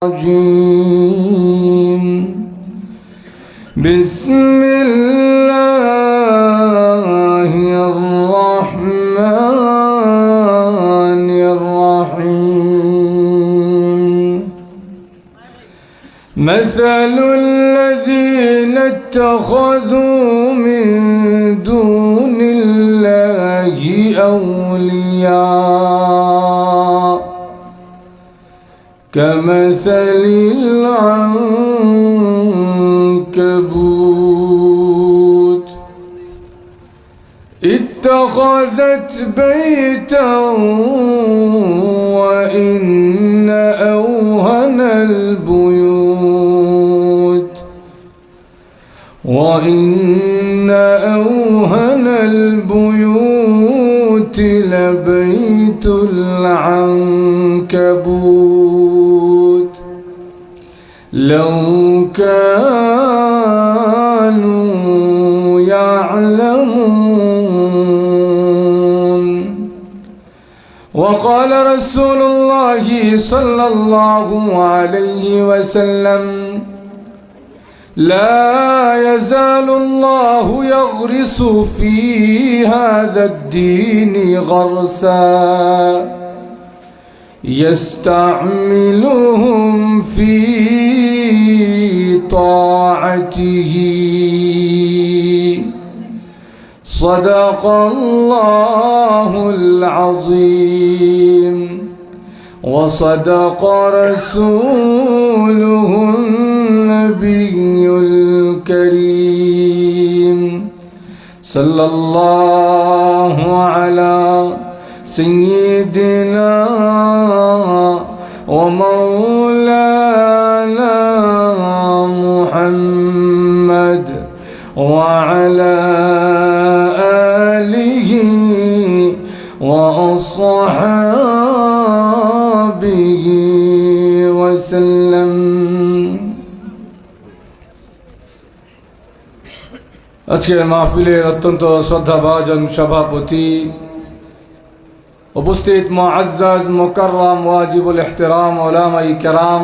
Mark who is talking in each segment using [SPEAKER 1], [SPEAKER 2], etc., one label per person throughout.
[SPEAKER 1] الرجيم بسم الله الرحمن الرحيم مثل الذين اتخذوا من دون الله أولياء كمثل العنكبوت اتخذت بيتا وإن أوهن البيوت لبيت العنكبوت لو كانوا يعلمون. وقال رسول الله صلى الله عليه وسلم لا يزال الله يغرس في هذا الدين غرسا يستعملهم في طاعته. صدق الله العظيم وصدق رسوله النبي الكريم صلى الله على سيدنا ومولانا محمد وعلى آله وأصحابه وسلم. আজকের মাহফিলের অত্যন্ত শ্রদ্ধাভাজন সভাপতি, উপস্থিত মুআজ্জাজ মুকাররম ওয়াজিবুল ইহতিরাম উলামায়ে কেরাম,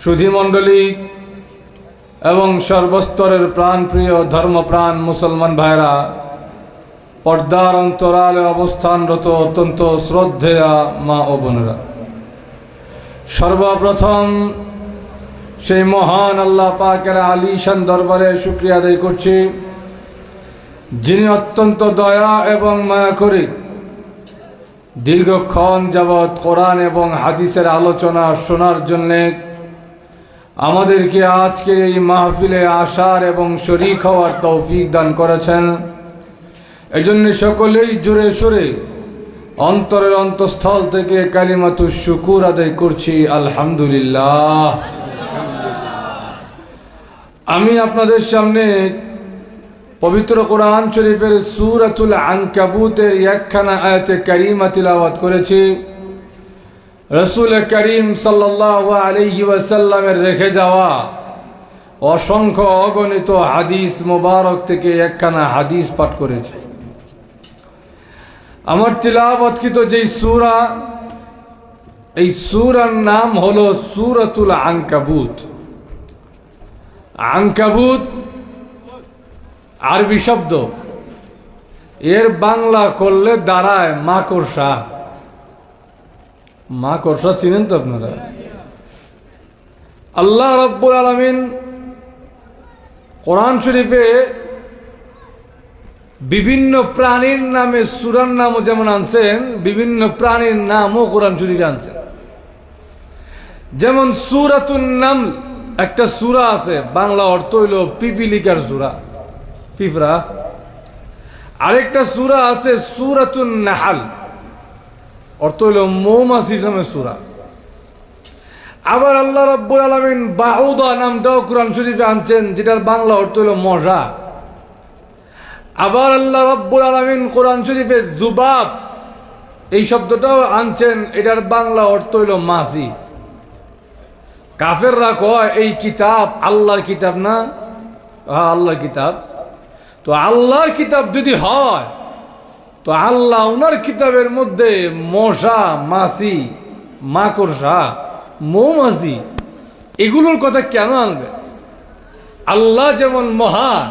[SPEAKER 1] সুধীমণ্ডলী এবং সর্বস্তরের প্রাণপ্রিয় ধর্মপ্রাণ মুসলমান ভাইরা, পর্দার অন্তরালে অবস্থানরত অত্যন্ত শ্রদ্ধেয়া মা ও বোনেরা, সর্বপ্রথম সেই মহান আল্লাহ পাকের আলিশান দরবারে শুকরিয়া আদায় করছি, যিনি অত্যন্ত দয়া এবং মায়া করে দীর্ঘক্ষণ যাবৎ কোরআন এবং হাদিসের আলোচনা শোনার জন্যে আমাদেরকে আজকের এই মাহফিলে আসার এবং শরীক হওয়ার তৌফিক দান করেছেন। এজন্য সকলেই জোরে সোরে অন্তরের অন্তঃস্থল থেকে কালিমাতুশ শুকুর আদায় করছি, আলহামদুলিল্লাহ। আমি আপনাদের সামনে পবিত্র কোরআন শরীফের সূরাতুল আনকাবুতের একখানা আয়াতে কারিমা তিলাওয়াত করেছি। রাসূল করিম সাল্লাল্লাহু আলাইহি ওয়াসাল্লামের রেখে যাওয়া অসংখ্য অগণিত হাদিস মোবারক থেকে একখানা হাদিস পাঠ করেছি। আমার তিলাওয়াতকৃত যেই সূরা, এই সূরার নাম হলো সূরাতুল আনকাবুত। আনকাবুত আরবি শব্দ, এর বাংলা করলে দাঁড়ায় মাকড়সা। মাকড়সা চিনেন তো আপনারা? আল্লাহ রাব্বুল আলামিন কোরআন শরীফে বিভিন্ন প্রাণীর নামে সূরার নামও যেমন আনছেন, বিভিন্ন প্রাণীর নামও কোরআন শরীফে আনছেন। যেমন সূরাতুন নামল একটা সূরা আছে, বাংলা অর্থ হইল পিপিলিকার সূরা, পিঁপড়া। আরেকটা সূরা আছে সূরাতুন নাহল, অর্থ হইল মৌমাছির নামের সূরা। আবার আল্লাহ রাব্বুল আলামিন বাউদা নামটাও কোরআন শরীফে আনছেন, যেটার বাংলা অর্থ হইল মশা। আবার আল্লাহ রাব্বুল আলামিন কোরআন শরীফে যুবাব এই শব্দটাও আনছেন, এটার বাংলা অর্থ হইল মাছি। কাফেররা কয় এই কিতাব আল্লাহর কিতাব না? হ্যাঁ, আল্লাহর কিতাব। তো আল্লাহর কিতাব যদি হয় তো আল্লাহ ওনার কিতাবের মধ্যে মশা, মাছি, মাকড়সা মৌমাছি, এগুলোর কথা কেন আনবে? আল্লাহ যেমন মহান,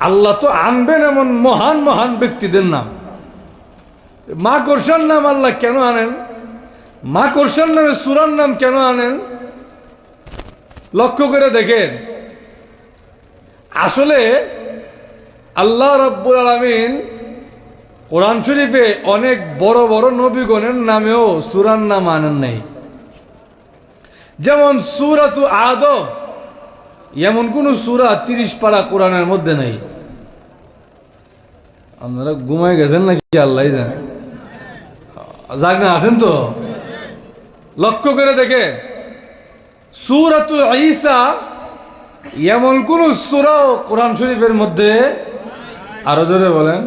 [SPEAKER 1] আল্লাহ তো আনবেন এমন মহান মহান ব্যক্তিদের নাম। মাকড়সার নাম আল্লাহ কেন আনেন? মাকড়সার নামে সূরার নাম কেন আনেন? লক্ষ্য করে দেখেন, আসলে আল্লাহ রাব্বুল আলামিন কোরআন শরীফে অনেক বড় বড় নবীগণের নামেও সূরার নাম আনেন নাই। যেমন সূরাতু আদম, এমন কোন সূরা 30 পারা কোরআনের মধ্যে নেই। আপনারা ঘুমায় গেছেন নাকি আল্লাহ জানে, জাগনা আছেন তো? লক্ষ্য করে দেখে সূরাতু ঈসা, এমন কোন সূরাও কোরআন শরীফের মধ্যে, আরো জোরে বলেন,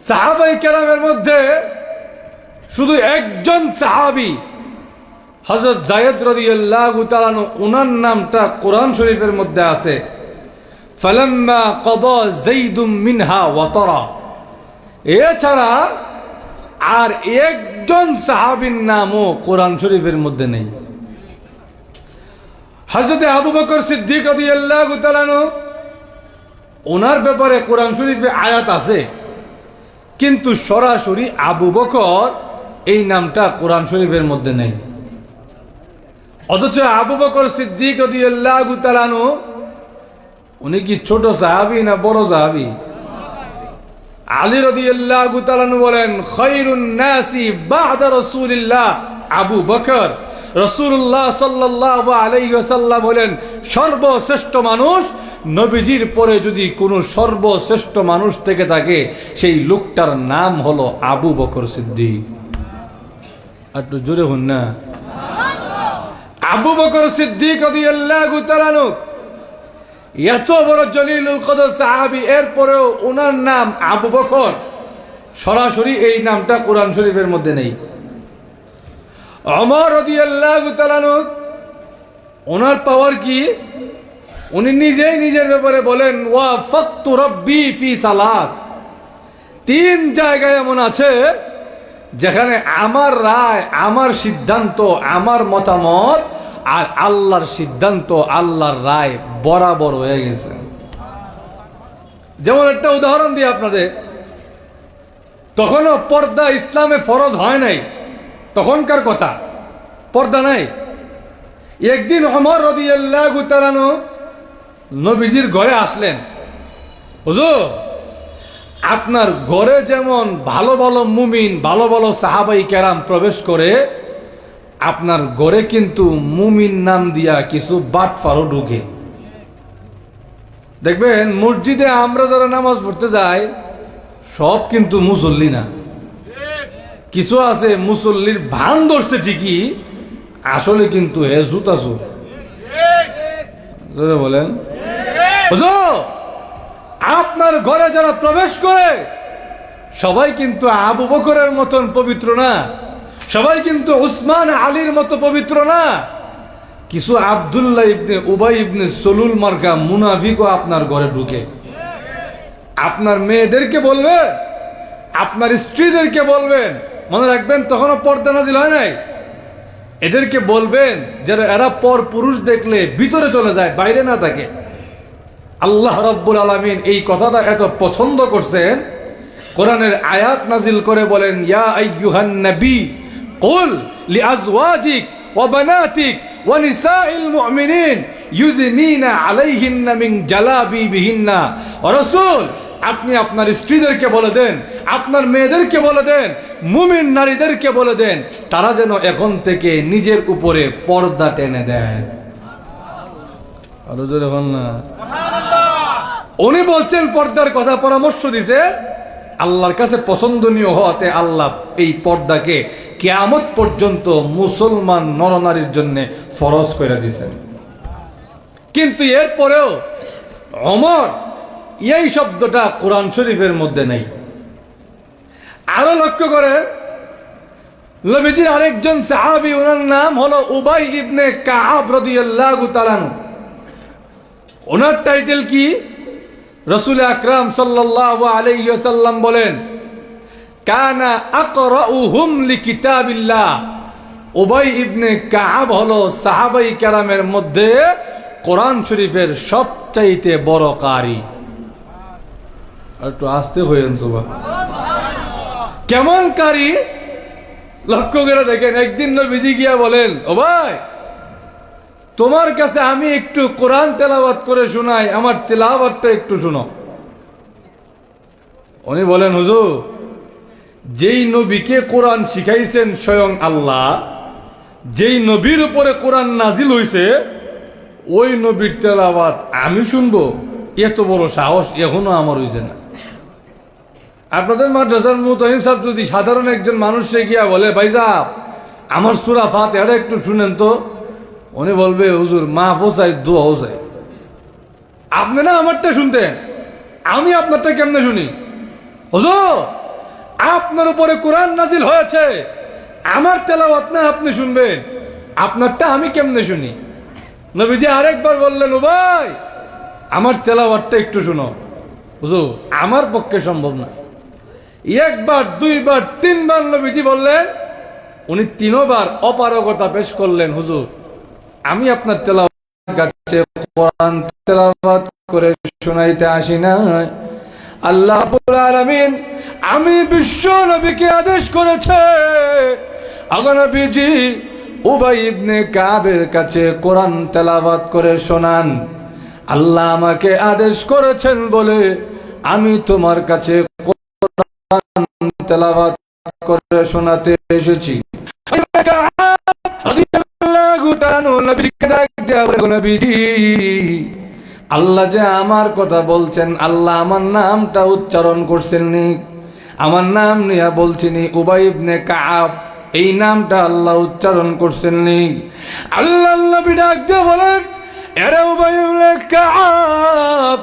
[SPEAKER 1] সাহাবায়ে কেরামের মধ্যে শুধু একজন সাহাবী হযরত যায়েদ রাদিয়াল্লাহু তাআলা আনহু, ওনার নামটা কোরআন শরীফের মধ্যে আছে, ফালাম্মা ক্বাদা যাইদুম মিনহা ওয়াতারা। এছাড়া আর একজন সাহাবীর নামও কোরআন শরীফের মধ্যে নেই। হযরত আবু বকর সিদ্দিক রাদিয়াল্লাহু তাআলা আনহু, ওনার ব্যাপারে কোরআন শরীফে আয়াত আছে, কিন্তু সরাসরি আবু বকর এই নামটা কোরআন শরীফের মধ্যে নেই। অথচ আবু বকর সিদ্দিক রাদিয়াল্লাহু তাআলা আনহু, উনি কি ছোট সাহাবী না বড় সাহাবী? আলী রাদিয়াল্লাহু তাআলা আনহু বলেন, খায়রুন নাসি বা'দা রাসূলিল্লাহ আবু বকর। রাসূলুল্লাহ সাল্লাল্লাহু আলাইহি ওয়াসাল্লাম বলেন, সর্বশ্রেষ্ঠ মানুষ নবীজির পরে যদি কোনো সর্বশ্রেষ্ঠ মানুষ থেকে থাকে, সেই লোকটার নাম হলো আবু বকর সিদ্দিক। একটু জোরে হন না। আবু বকর সিদ্দিক রাদিয়াল্লাহু তাআলা আনহু এত বড় জলিলুল কদর সাহাবী, এরপরেও ওনার নাম আবু বকর, সরাসরি এই নামটা কোরআন শরীফের মধ্যে নেই। ওমর রাদিয়াল্লাহু তাআলা আনহু, ওনার পাওয়ার কি? উনি নিজেই নিজের ব্যাপারে বলেন, ওয়াফাকতু রাব্বি ফি সালাস। 3 জায়গায় এমন আছে যেখানে আমার রায়, আমার সিদ্ধান্ত, আমার মতামত আর আল্লাহর সিদ্ধান্ত, আল্লাহর রায় বরাবর হয়ে গেছে। যেমন একটা উদাহরণ দিই আপনাদের, তখনও পর্দা ইসলামে ফরজ হয় নাই, তখনকার কথা, পর্দা নাই। একদিন ওমর রাদিয়াল্লাহু তাআলা আনহু নবীজির ঘরে আসলেন, হুজুর আপনার ঘরে যেমন ভালো ভালো মুমিন, ভালো ভালো সাহাবাই কেরাম প্রবেশ করে, আপনার ঘরে কিন্তু মুমিন নাম দিয়া কিছু বাটফারও ঢুকে। দেখবেন মসজিদে আমরা যারা নামাজ পড়তে যাই, সব কিন্তু মুসল্লি না। কিছু আছে মুসল্লির ভান ধরছে ঠিকই, আসলে কিন্তু হে জুতা চোর। বলেন হুজুর, আপনার ঘরে যারা প্রবেশ করে সবাই কিন্তু আবু বকরের মতন পবিত্র না, সবাই কিন্তু উসমান আলীর মতো পবিত্র না। কিছু আব্দুল্লাহ ইবনে উবাই ইবনে সলুল মার্কা মুনাফিকও আপনার ঘরে ঢুকে। আপনার মেয়েদেরকে বলবেন, আপনার স্ত্রীদেরকে বলবেন, মনে রাখবেন তখনও পর্দা নাজিল হয় নাই, এদেরকে বলবেন যারা এরা পর পুরুষ দেখলে ভিতরে চলে যায়, বাইরে না থাকে। আল্লাহ রাব্বুল আলামিন এই কথাটা এত পছন্দ করছেন, কোরআনের আয়াত নাজিল করে বলেন, ইয়া আইয়ুহান নবী কুল লিআজওয়াজিক ওয়া বানাতিক ওয়া নিসাইল মুমিনিন ইউদনিনা আলাইহিন্না মিন জালাবিবিহিন্না। ওয়া রাসূল, আপনি আপনার স্ত্রীদেরকে বলে দেন, আপনার মেয়েদেরকে বলে দেন, মুমিন নারীদেরকে বলে দেন, তারা যেন এখন থেকে নিজের উপরে পর্দা টেনে দেয়। আরো জোরে বল না। উনি বলছেন পর্দার কথা, পরামর্শ দিয়েছেন, আল্লাহর কাছে পছন্দনীয় হওয়াতে আল্লাহ এই পর্দাকে কিয়ামত পর্যন্ত মুসলমান নরনারীর জন্য ফরজ করে দিয়েছেন। কিন্তু এরপরেও ওমর এই শব্দটা কোরআন শরীফের মধ্যে নেই। আরো লক্ষ্য করে নবীজির আরেকজন সাহাবী, ওনার নাম হলো উবাই ইবনে কাআব রাদিয়াল্লাহু তাআলা আনহু। ওনার টাইটেল কি? রাসূল আকরাম সাল্লাল্লাহু আলাইহি ওয়াসাল্লাম বলেন, কানা আকরাউহুম লিকিতাবিল্লাহ। উবাই ইবনে কাব হলো সাহাবাই কেরামের মধ্যে কোরআন শরীফের সবচাইতে বড় কারি। একটু আস্তে হইলেন সুবহান। কেমন কারি লক্ষ্য করে দেখেন। একদিন নবীজি গিয়া বলেন, ও ভাই, তোমার কাছে আমি একটু কোরআন তেলাওয়াত করে শোনাই, আমার তেলাওয়াতটা একটু শোনো। উনি বলেন, হুজুর, যেই নবীকে কোরআন শিখাইছেন স্বয়ং আল্লাহ, যেই নবীর উপরে কোরআন নাজিল হইছে, ওই নবীর তেলাওয়াত আমি শুনবো? এত বড় সাহস এখনো আমার হইছে না। আপনাদের মাদ্রাসার মুতাহিম সাহেব যদি সাধারণ একজন মানুষে গিয়া বলে, ভাই সাহেব আমার সূরা ফাতিহা একটু শুনেন তো, উনি বলবে, হুজুর মাহফুজ চাই, দোয়াও চাই। আপনি না আমারটা শুনতেন, আমি আপনারটা কেমনে শুনি? হুজুর আপনার উপরে কোরআন নাজিল হয়েছে, আমার তেলাওয়াত না আপনি শুনবেন, আপনারটা আমি কেমনে শুনি? নবীজি আরেকবার বললেন, ও ভাই আমার তেলাওয়াতটা একটু শুনো। হুজুর আমার পক্ষে সম্ভব না। একবার, দুইবার, তিনবার নবীজি বললেন, উনি তিনবার অপারগতা পেশ করলেন, হুজুর আমি আপনার তেলাওয়াতের কাছে কোরআন তেলাওয়াত করে শোনাইতে আসি না। আল্লাহ রাব্বুল আলামিন আমি বিশ্ব নবীকে আদেশ করেছে, আগো নবীজি উবাই ইবনে কাবের কাছে কোরআন তেলাওয়াত করে শোনান। আল্লাহ আমাকে আদেশ করেছেন বলে আমি তোমার কাছে কোরআন তেলাওয়াত করে শোনাতে এসেছি। আল্লাহ যে আমার কথা বলছেন, আল্লাহ আমার নামটা উচ্চারণ করছেন নি, আমার নাম নিয়ে বলছিনি উবাই ইবনে কাব, এই নামটা আল্লাহ উচ্চারণ করছেন নি। আল্লাহ নবী ডাক দিয়ে বলেন, এরে উবাই ইবনে কাব,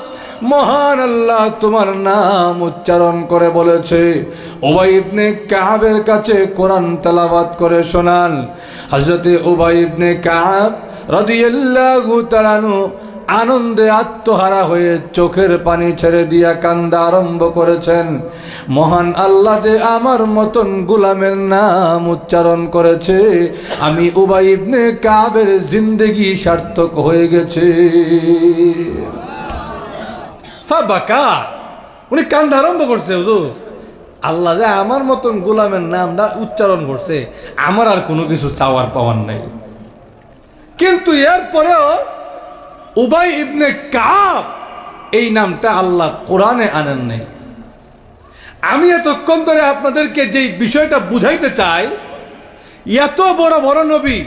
[SPEAKER 1] মহান আল্লাহ তোমার নাম উচ্চারণ করে বলেছে উবাই ইবনে কাবের কাছে কোরআন তেলাওয়াত করে শোনান। হযরতে উবাই ইবনে কাব রাদিয়াল্লাহু তাআলা আনহু আনন্দে আত্মহারা হয়ে চোখের পানি ছেড়ে দিয়া কান্দা আরম্ভ করেছেন। মহান আল্লাহ যে আমার মতন গোলামের নাম উচ্চারণ করেছে, আমি উবাই ইবনে কাবের জিন্দেগি সার্থক হয়ে গেছে। ফাবাকা, উনি কান্দা আরম্ভ করছে, হুজুর আল্লাহ যে আমার মতন গোলামের নামটা উচ্চারণ করছে, আমার আর কোনো কিছু চাওয়ার পাওয়ার নাই। কিন্তু এরপরেও উবাই ইবনে কাব এই নামটা আল্লাহ কোরআনে আনেন নাই। আমি এতক্ষণ ধরে আপনাদেরকে যেই বিষয়টা বুঝাইতে চাই, এত বড় বড় নবী,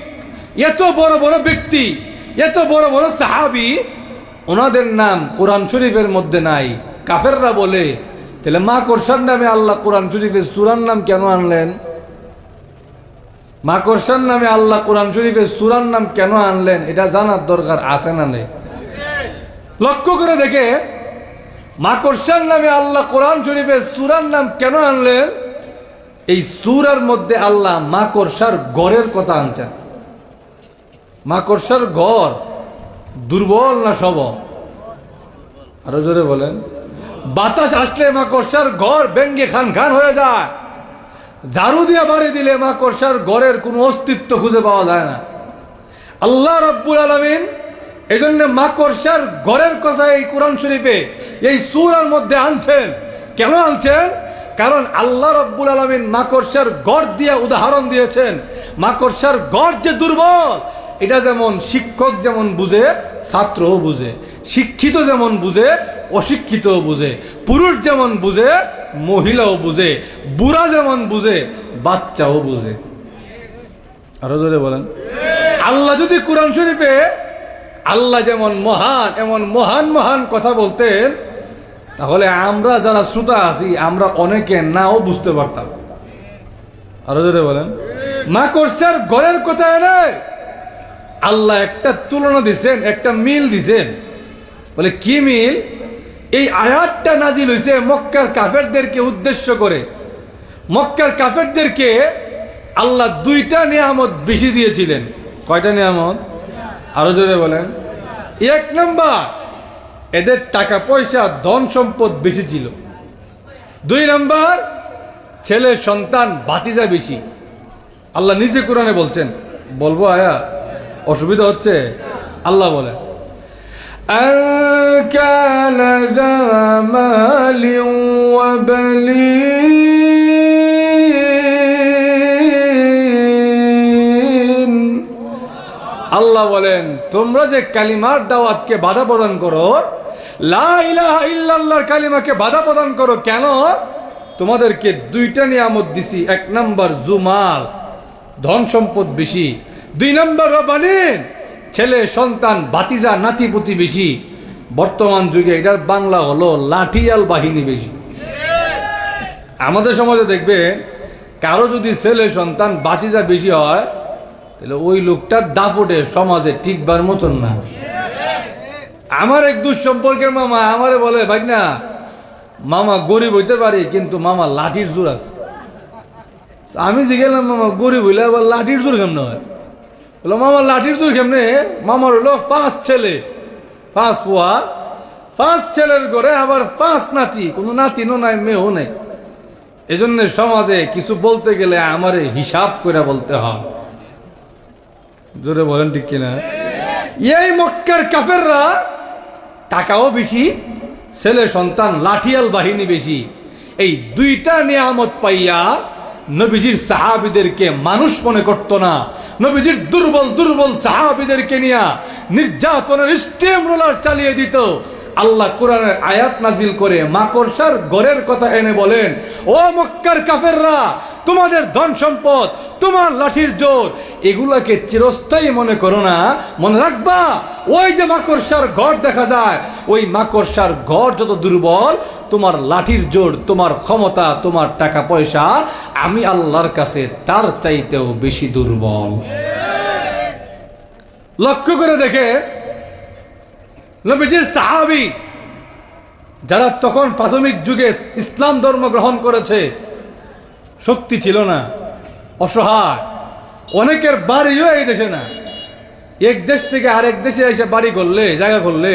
[SPEAKER 1] এত বড় বড় ব্যক্তি, এত বড় বড় সাহাবী, ওনাদের নাম কোরআন শরীফের মধ্যে নাই। কাফেররা বলে, তাহলে মাকড়সার নামে আল্লাহ কোরআন শরীফের সূরার নাম কেন আনলেন? মাকড়সার নামে আল্লাহ কোরআন শরীফের সূরার নাম কেন আনলেন, এটা জানার দরকার আছে না নেই? লক্ষ্য করে দেখে, মাকড়সার নামে আল্লাহ কোরআন শরীফের সূরার নাম কেন আনলেন? এই সূরার মধ্যে আল্লাহ মাকড়সার গড়ের কথা আনছেন। মাকড়সার গড় দুর্বল না সবল? আরো জোরে বলেন। বাতাস আসলে মাকড়সার ঘর ভেঙ্গে খান খান হয়ে যায়। ঝাড়ু দিয়ে বাড়ি দিলে মাকড়সার ঘরের কোনো অস্তিত্ব খুঁজে পাওয়া যায় না। আল্লাহ রাব্বুল আলামিন এই জন্য মাকড়সার ঘরের কথা এই কোরআন শরীফে এই সূরার মধ্যে আনছেন। কেন আনছেন? কারণ আল্লাহ রাব্বুল আলামিন মাকড়সার ঘর দিয়ে উদাহরণ দিয়েছেন। মাকড়সার ঘর যে দুর্বল, এটা যেমন শিক্ষক যেমন বুঝে, ছাত্রও বুঝে, শিক্ষিত যেমন বুঝে, অশিক্ষিতও বুঝে, পুরুষ যেমন বুঝে, মহিলাও বুঝে, বুড়া যেমন বুঝে, বাচ্চাও বুঝে। আরো জোরে বলেন। আল্লাহ যদি কোরআন শরীফে আল্লাহ যেমন মহান এমন মহান মহান কথা বলতেন, তাহলে আমরা যারা শ্রোতা আছি আমরা অনেকে নাও বুঝতে পারতাম। আরো জোরে বলেন। মাকড়সার ঘরের কথা এনে আল্লাহ একটা তুলনা দিছেন, একটা মিল দিছেন। বলে কি মিল? এই আয়াতটা নাজিল হয়েছে মক্কার কাফেরদেরকে উদ্দেশ্য করে। মক্কার কাফেরদেরকে আল্লাহ দুইটা নিয়ামত বেশি দিয়েছিলেন। কয়টা নিয়ামত? আরো জোরে বলেন। এক নাম্বার, এদের টাকা পয়সা ধন সম্পদ বেশি ছিল। দুই নাম্বার, ছেলে সন্তান ভাতিজা বেশি। আল্লাহ নিজে কোরআনে বলছেন, বলবো আয়া, অসুবিধা হচ্ছে? আল্লাহ বলে أَكَانَ ذَا مَالٍ وَبَنِينَ। আল্লাহ বলেন তোমরা যে কালিমার দাওয়াতকে বাধা প্রদান করো, লা ইলাহা ইল্লাল্লাহর কালিমাকে বাধা প্রদান করো, কেন? তোমাদেরকে দুইটা নিয়ামত দিছি। এক নাম্বার জুমাল, ধন সম্পদ বেশি। দুই নাম্বার বানিন, ছেলে সন্তান, ভাতিজা নাতিপুতি বেশি। বর্তমান যুগে এটার বাংলা হলো লাঠিয়াল বাহিনী বেশি। আমাদের সমাজে দেখবে কারো যদি ছেলে সন্তান ভাতিজা বেশি হয়, তাহলে ওই লোকটার দাপটে সমাজে টিকবার মতন না। আমার এক দুঃসম্পর্কের মামা আমারে বলে, ভাই না মামা গরিব হইতে পারি, কিন্তু মামা লাঠির জোর আছে। আমি জিজ্ঞেলাম, মামা গরিব হইলে আবার লাঠির জোর কেমন হয়? বললো মামা লাঠির জোর কেমনে? মামার হলো 5 ছেলে, 5 ফুয়া, 5 ছেলের ঘরে আবার 5 নাতি, কোনো নাতিনও নাই, মেয়েও নাই। এজন্য সমাজে কিছু বলতে গেলে আমারে হিসাব করে বলতে হয়। জোরে বলেন ঠিক কিনা? এই মক্কার কাফেররা টাকাও বেশি, ছেলে সন্তান লাঠিয়াল বাহিনী বেশি। এই দুইটা নিয়ামত পাইয়া নবীজির সাহাবীদেরকে মানুষ মনে করতো না। নবীজির দুর্বল দুর্বল সাহাবীদেরকে নিয়ে নির্যাতনের স্টিম রোলার চালিয়ে দিত। আল্লাহ কোরআনের আয়াত নাজিল করে মাকড়সার ঘরের কথা এনে বলেন, ও মক্কার কাফেররা, তোমাদের ধন সম্পদ, তোমার লাঠির জোর, এগুলাকে চিরস্থায়ী মনে করো না। মনে রাখবা, ওই যে মাকড়সার ঘর দেখা যায়, ওই মাকড়সার ঘর যত দুর্বল, তোমার লাঠির জোর, তোমার ক্ষমতা, তোমার টাকা পয়সা আমি আল্লাহর কাছে তার চাইতেও বেশি দুর্বল। লক্ষ্য করে দেখে নবীজির সাহাবী যারা তখন প্রাথমিক যুগে ইসলাম ধর্ম গ্রহণ করেছে, শক্তি ছিল না, অসহায়, অনেকের বাড়িও এই দেশে না। এক দেশ থেকে আরেক দেশে এসে বাড়ি করলে, জায়গা করলে,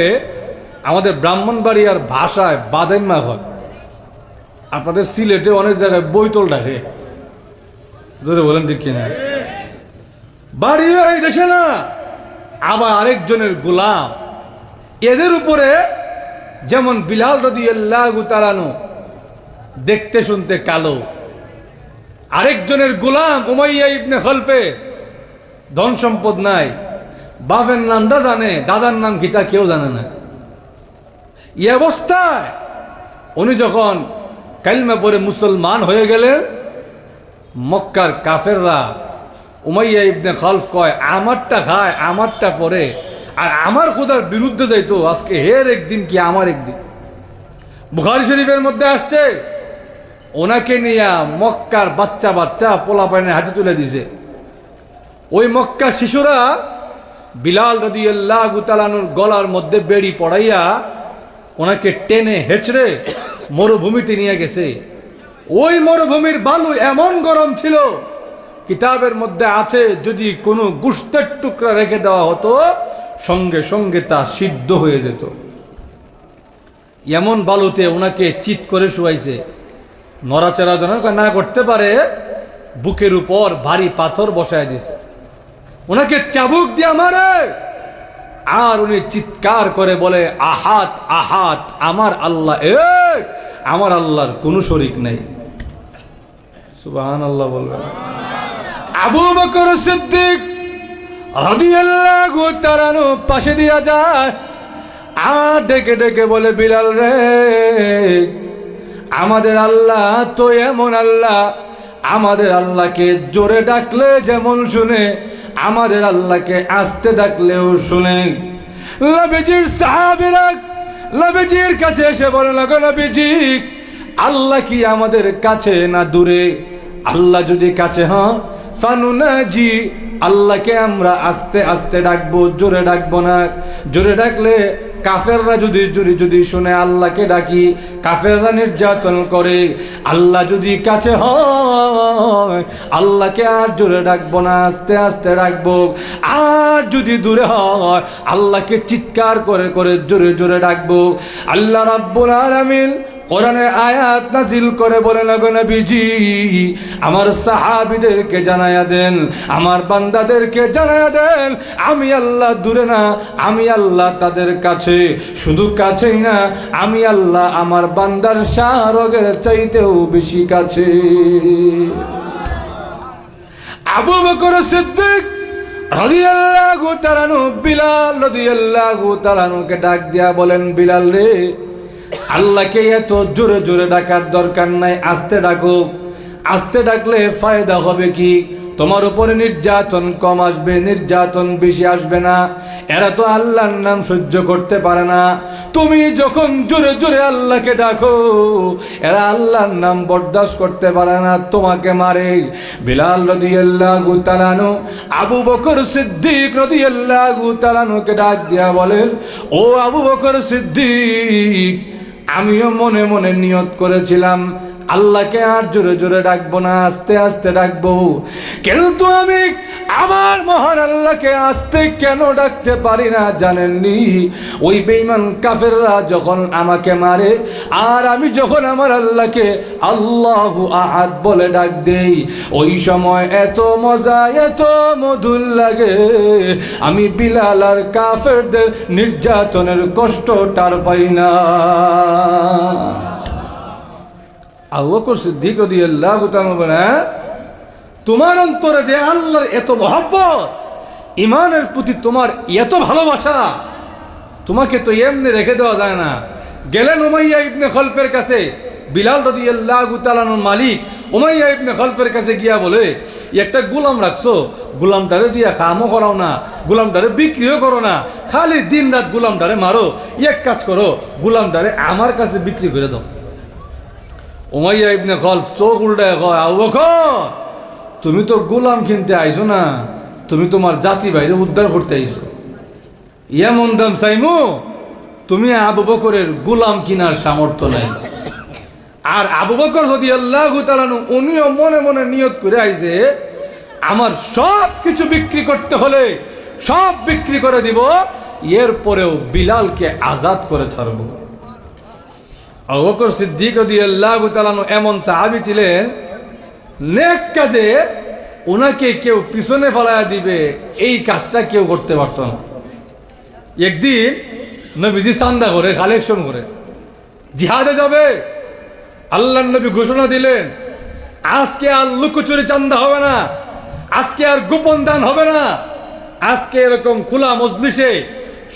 [SPEAKER 1] আমাদের ব্রাহ্মণবাড়িয়ার ভাষায় বাদেম্মা হয়। আপনাদের সিলেটে অনেক জায়গায় বৈতল ডাকে। ধরে বলেন ঠিক কিনা? বাড়িও এই দেশে না, আবার আরেকজনের গোলাম। এদের উপরে যেমন বিলাল রাদিয়াল্লাহু তাআলা আনহু দেখতে শুনতে কালো, আরেকজনের গোলাম উমাইয়া ইবনে খলফে, ধন সম্পদ নাই, বাপের নামটা জানে, দাদার নাম কি তা কেউ জানে না। এই অবস্থায় উনি যখন কালিমা পড়ে মুসলমান হয়ে গেলেন, মক্কার কাফেররা উমাইয়া ইবনে খলফ কয়, আমারটা খায়, আমারটা পরে, আর আমার খোদার বিরুদ্ধে যাইতো। আজকে হের একদিন কি আমার একদিন। বুখারী শরীফের মধ্যে আসছে, ওনাকে নিয়ে মক্কার বাচ্চা বাচ্চা পোলা পাইনে হাতে তুলে দিছে। ওই মক্কা শিশুরা বিলাল রাদিয়াল্লাহু তাআলা আনহুর গলার মধ্যে বেড়ি পড়াইয়া ওনাকে টেনে হেঁচড়ে মরুভূমিতে নিয়ে গেছে। ওই মরুভূমির বালু এমন গরম ছিল, কিতাবের মধ্যে আছে যদি কোনো গোশতের টুকরা রেখে দেওয়া হতো, সঙ্গে সঙ্গে তা সিদ্ধ হয়ে যেত। এমন বালুতে ওনাকে চিৎ করে শুয়াইছে, নড়াচড়া যেন না করতে পারে, বুকের উপর ভারী পাথর বসায় দিয়েছে, ওনাকে চাবুক দিয়ে মারে। আর উনি চিৎকার করে বলে, আহাত আহাত, আমার আল্লাহ এক, আমার আল্লাহর কোনো শরীক নেই। সুবহানাল্লাহ বলবেন। আবু বকর সিদ্দিক রাদিয়াল্লাহু তাআলা আনহু পাশে দিয়া যায়, আর ডেকে ডেকে বলে, বিলাল রে, আমাদের আল্লাহ তো এমন আল্লাহ, আমাদের আল্লাহকে জোরে ডাকলে যেমন শুনে, আমাদের আল্লাহকে আস্তে ডাকলেও শুনে। নবীজির সাহাবীরা নবীজির কাছে এসে বলে, লাগো নবীজি, আল্লাহ কি আমাদের কাছে না দূরে? আল্লাহ যদি কাছে হয়, ফানুনাজি, আল্লাহকে আমরা আস্তে আস্তে ডাকবো, জোরে ডাকবো না। জোরে ডাকলে কাফেররা যদি শুনে আল্লাহকে ডাকি, কাফেররা নির্যাতন করে, আল্লাহ যদি কাছে হয় আল্লাহকে আর জোরে ডাকবো না, আস্তে আস্তে ডাকবো। আর যদি দূরে হয় আল্লাহকে চিৎকার করে করে জোরে জোরে ডাকবো। আল্লাহ রাব্বুল আলামিন কোরআনে আয়াত নাজিল করে বলেন, গো নবীজি আমার সাহাবীদেরকে জানায়া দেন, আমার বান্দাদেরকে জানায়া দেন, আমি আল্লাহ দূরে না, আমি আল্লাহ তাদের কাছে। শুধু কাছেই না, আমি আল্লাহ আমার বান্দার শাহরগের চাইতেও বেশি কাছে। আবু বকর সিদ্দিক রাদিয়াল্লাহু তাআলা আনহু বিলাল রাদিয়াল্লাহু তাআলা আনহুকে ডাক দিয়া বলেন, বিলাল রে, আল্লাহকে এত জোরে জোরে ডাকার দরকার নাই, আস্তে ডাকো। আস্তে ডাকলে ফায়দা হবে কি? তোমার উপরে নির্যাতন কম আসবে, নির্যাতন বেশি আসবে না। এরা তো আল্লাহর নাম সহ্য করতে পারে না। তুমি যখন জোরে জোরে আল্লাহকে ডাকো এরা আল্লাহর নাম বরদাস্ত করতে পারে না, তোমাকে মারে। বিলাল রাদিয়াল্লাহু তাআলা আনহু আবু বকর সিদ্দিক রাদিয়াল্লাহু তাআলা আনহুকে ডাক দিয়া বলেন, ও আবু বকর সিদ্দিক, আমিও মনে মনে নিয়ত করেছিলাম আল্লাহকে আর জোরে জোরে ডাকবো না, আস্তে আস্তে ডাকবো, কিন্তু আমি আমার মহান আল্লাহকে আস্তে কেন ডাকতে পারি না জানেননি? ওই বেঈমান কাফেররা যখন আমাকে মারে আর আমি যখন আমার আল্লাহকে আল্লাহু আহাদ বলে ডাক দেই, ওই সময় এত মজা এত মধুর লাগে, আমি বিলাল আর কাফেরদের নির্যাতনের কষ্ট টার পাই না। আবু বকর সিদ্দিক রাদিয়াল্লাহু তাআলা বলেন, তোমার অন্তরে যে আল্লাহর এত মহব্বত, ইমানের প্রতি তোমার এত ভালোবাসা, তোমাকে তো এমনি রেখে দেওয়া যায় না। গেলেন উমাইয়া ইবনে খলফের কাছে, বিলাল রাদিয়াল্লাহু তাআলার মালিক উমাইয়া ইবনে খলফের কাছে গিয়া বলে, একটা গোলাম রাখছো, গোলামটারে দিয়া কামও করাও না, গোলামটারে বিক্রিও করো না, খালি দিন রাত গোলামটারে মারো। এক কাজ করো, গোলামটারে আমার কাছে বিক্রি করে দাও। উমাইয়া ইবনে খলফ চোখ উল্টায় কয়, আবু বকর, তুমি তো গোলাম কিনতে আইছো না, তুমি তোমার জাতি বাইরে উদ্ধার করতে আইছো। এমন দাম চাইমু? তুমি আবু বকরের গোলাম কিনার সামর্থ্য নাই। আর আবু বকর রাদিয়াল্লাহু তাআলা উনিও মনে মনে নিয়ত করে আইছে, আমার সব কিছু বিক্রি করতে হলে সব বিক্রি করে দিব, এরপরেও বিলালকে আজাদ করে ছাড়বো। আবু বকর সিদ্দিক রাদিয়াল্লাহু তাআলা এমন সাহাবী ছিলেন, নেক কাজে ওনাকে কেউ পিছনে ফেলায়া দিবে এই কাজটা কেউ করতে পারত না। একদিন নবীজি চান্দা করে, কালেকশন করে জিহাদে যাবে। আল্লাহর নবী ঘোষণা দিলেন, আজকে আর লুকোচুরি চান্দা হবে না, আজকে আর গোপন দান হবে না, আজকে এরকম খোলা মজলিসে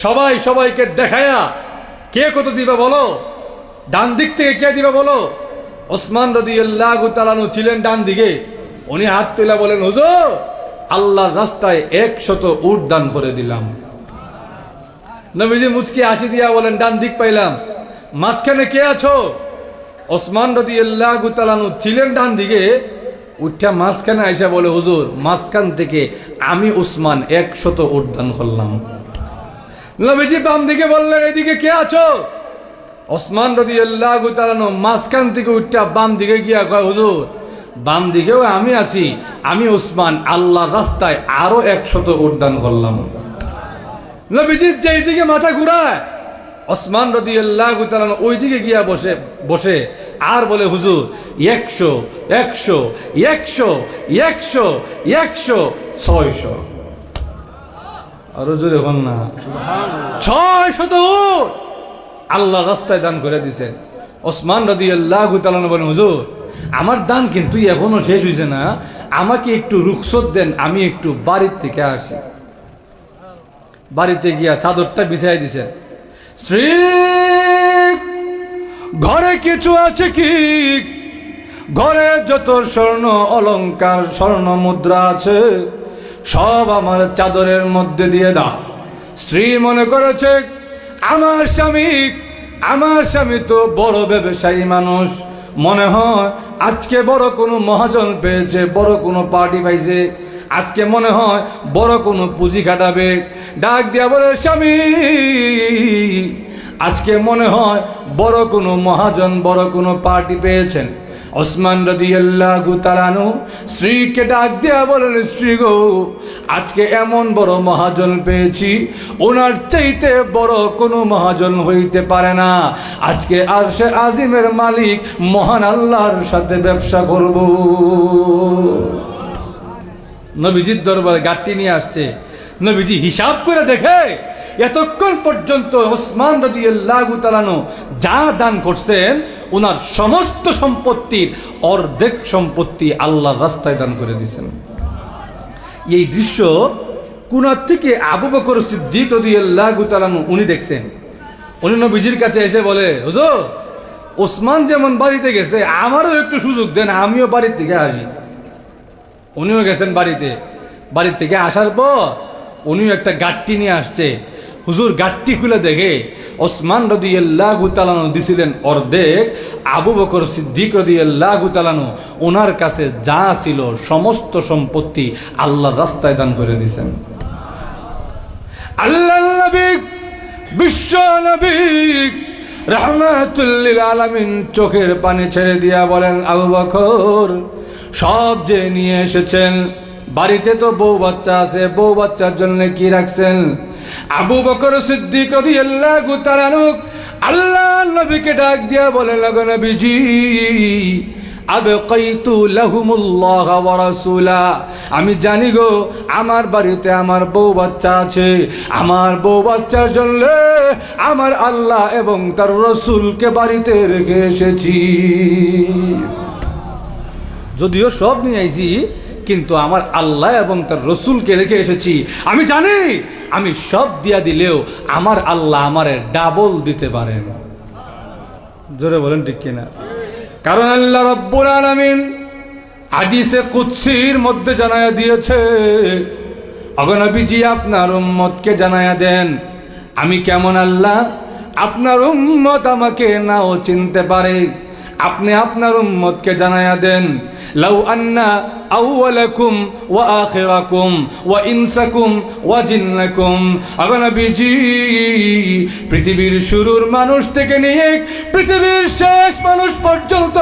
[SPEAKER 1] সবাই সবাইকে দেখায়া কে কত দিবে বলো। ডান দিক থেকে কে দিবে বলো? ওসমান রাদিয়াল্লাহু তাআলা ছিলেন ডান দিকে, উনি হাত তুলে বলেন, হুজুর আল্লাহর রাস্তায় 100 উট দান করে দিলাম। নবীজি মুচকি হাসি দিয়া বলেন, ডান দিক পাইলাম, মাঝখানে কে আছো? ওসমান রাদিয়াল্লাহু তাআলা ছিলেন ডান দিকে, উঠটা মাঝখানে আইসা বলে, হুজুর মাঝখান থেকে আমি ওসমান 100 উট দান করলাম। নবীজি বাম দিকে বললেন, এদিকে কে আছো? ওসমান রাদিয়াল্লাহু তাআলা মাঝখান থেকে উঠটা বাম দিকে গিয়া কয়, হুজুর বাম দিকেও আমি আছি, আমি ওসমান আল্লাহর রাস্তায় আরো 100 উট দান করলাম। নবীজি যেই দিকে মাথা ঘুরায় ওসমান রাদিয়াল্লাহু তাআলা ওই দিকে গিয়া বসে আর বলে, হুজুর 100 100 100 100 100 600। আরো জোরে হন না, 600 উট আল্লাহ রাস্তায় দান করে দিয়েছেন। ওসমান রাদিয়াল্লাহু তাআলা বলেন, হুজুর আমার দান কিন্তু এখনো শেষ হয়েছে না, আমাকে একটু রুখসত দেন, আমি একটু বাড়ির থেকে আসি। বাড়িতে গিয়া চাদরটা বিছাই দিছেন। স্ত্রী, ঘরে কিছু আছে কি? ঘরে যত স্বর্ণ অলংকার স্বর্ণ মুদ্রা আছে সব আমার চাদরের মধ্যে দিয়ে দাও। স্ত্রী মনে করেছে আমার স্বামী তো বড় ব্যবসায়ী মানুষ, মনে হয় আজকে বড় কোনো মহাজন পেয়েছে, বড় কোনো পার্টি পাইছে, আজকে মনে হয় বড় কোনো পুঁজি কাটাবে, ডাক দিয়া বলে স্বামী আজকে মনে হয় বড় কোনো মহাজন, বড় কোনো পার্টি পেয়েছেন। ওসমান রাদিয়াল্লাহু তাআলা আনহু স্ত্রীকে ডাক দিয়া বলেন, স্ত্রী গো, আজকে এমন বড় মহাজন পেয়েছি, ওনার চাইতে বড় কোনো মহাজন হইতে পারে না। আজকে আরশে আজিমের মালিক মহান আল্লাহর সাথে ব্যবসা করব। নবীজির দরবারে গাট্টি নিয়ে আসছে, নবীজি হিসাব করে দেখে এতক্ষণ পর্যন্ত ওসমান রাদিয়াল্লাহু তাআলা আনহু যা দান করছেন, ওনার সমস্ত সম্পত্তির অর্ধেক সম্পত্তি আল্লাহর রাস্তায় দান করে দিয়েছেন। এই দৃশ্য কোনার থেকে আবু বকর সিদ্দিক রাদিয়াল্লাহু তাআলা আনহু উনি দেখছেন। উনি নবীজির কাছে এসে বলে, হুজুর ওসমান যেমন বাড়িতে গেছে, আমারও একটু সুযোগ দেন, আমিও বাড়ির থেকে আসি। উনিও গেছেন বাড়িতে, বাড়ি থেকে আসার পর উনিও একটা গাট্টি নিয়ে আসছে। হুজুর গাট্টি খুলে দেখে ওসমান রাদিয়াল্লাহু তাআলা আনহু দিছিলেন অর্ধেক, আবু বকর সিদ্দিক রাদিয়াল্লাহু তাআলা আনহু ওনার কাছে যা ছিল সমস্ত সম্পত্তি আল্লাহর রাস্তায় দান করে দিয়েছেন। আল্লাহর নবী, বিশ্ব নবী রাহমাতুল লিল আলামিন চোখের পানি ছেড়ে দিয়া বলেন, আবু বকর সব যে নিয়ে এসেছেন, বাড়িতে তো বউ বাচ্চা আছে, বউ বাচ্চার জন্য কি রাখছেন? আবু বকর সিদ্দিক রাদিয়াল্লাহু তাআলা আনহু আল্লাহর নবীকে ডাক দিয়া বলেন, ওগো নবীজি, আবকাইতু লাহুমুল্লাহ ওয়া রাসূলা, আমি জানি গো আমার বাড়িতে আমার বউ বাচ্চা আছে, আমার বউ বাচ্চার জন্য আমার আল্লাহ এবং তার রাসূলকে বাড়িতে রেখে এসেছি। যদিও সব নিয়ে আইছি, কিন্তু আমার আল্লাহ এবং তার রসুলকে রেখে এসেছি। আমি জানি আমি সব দিয়া দিলেও আমার আল্লাহ আমারে ডাবল দিতে পারেন। জোরে বলেন ঠিক কিনা? কারণ আল্লাহ রাব্বুল আলামিন হাদিসে কুদসির মধ্যে জানায়া দিয়েছে, ওগো নবীজি আপনার উম্মতকে জানায়া দেন আমি কেমন আল্লাহ। আপনার উম্মত আমাকে নাও চিনতে পারে, আপনি আপনার উম্মতকে জানায়া দেন, লাউ আন্না আউওয়ালাকুম ওয়া আখিরাকুম ওয়া ইনসাকুম ওয়া জিন্নাকুম, ওগো নবীজি পৃথিবীর শুরুর মানুষ থেকে নিয়ে পৃথিবীর শেষ মানুষ পর্যন্ত,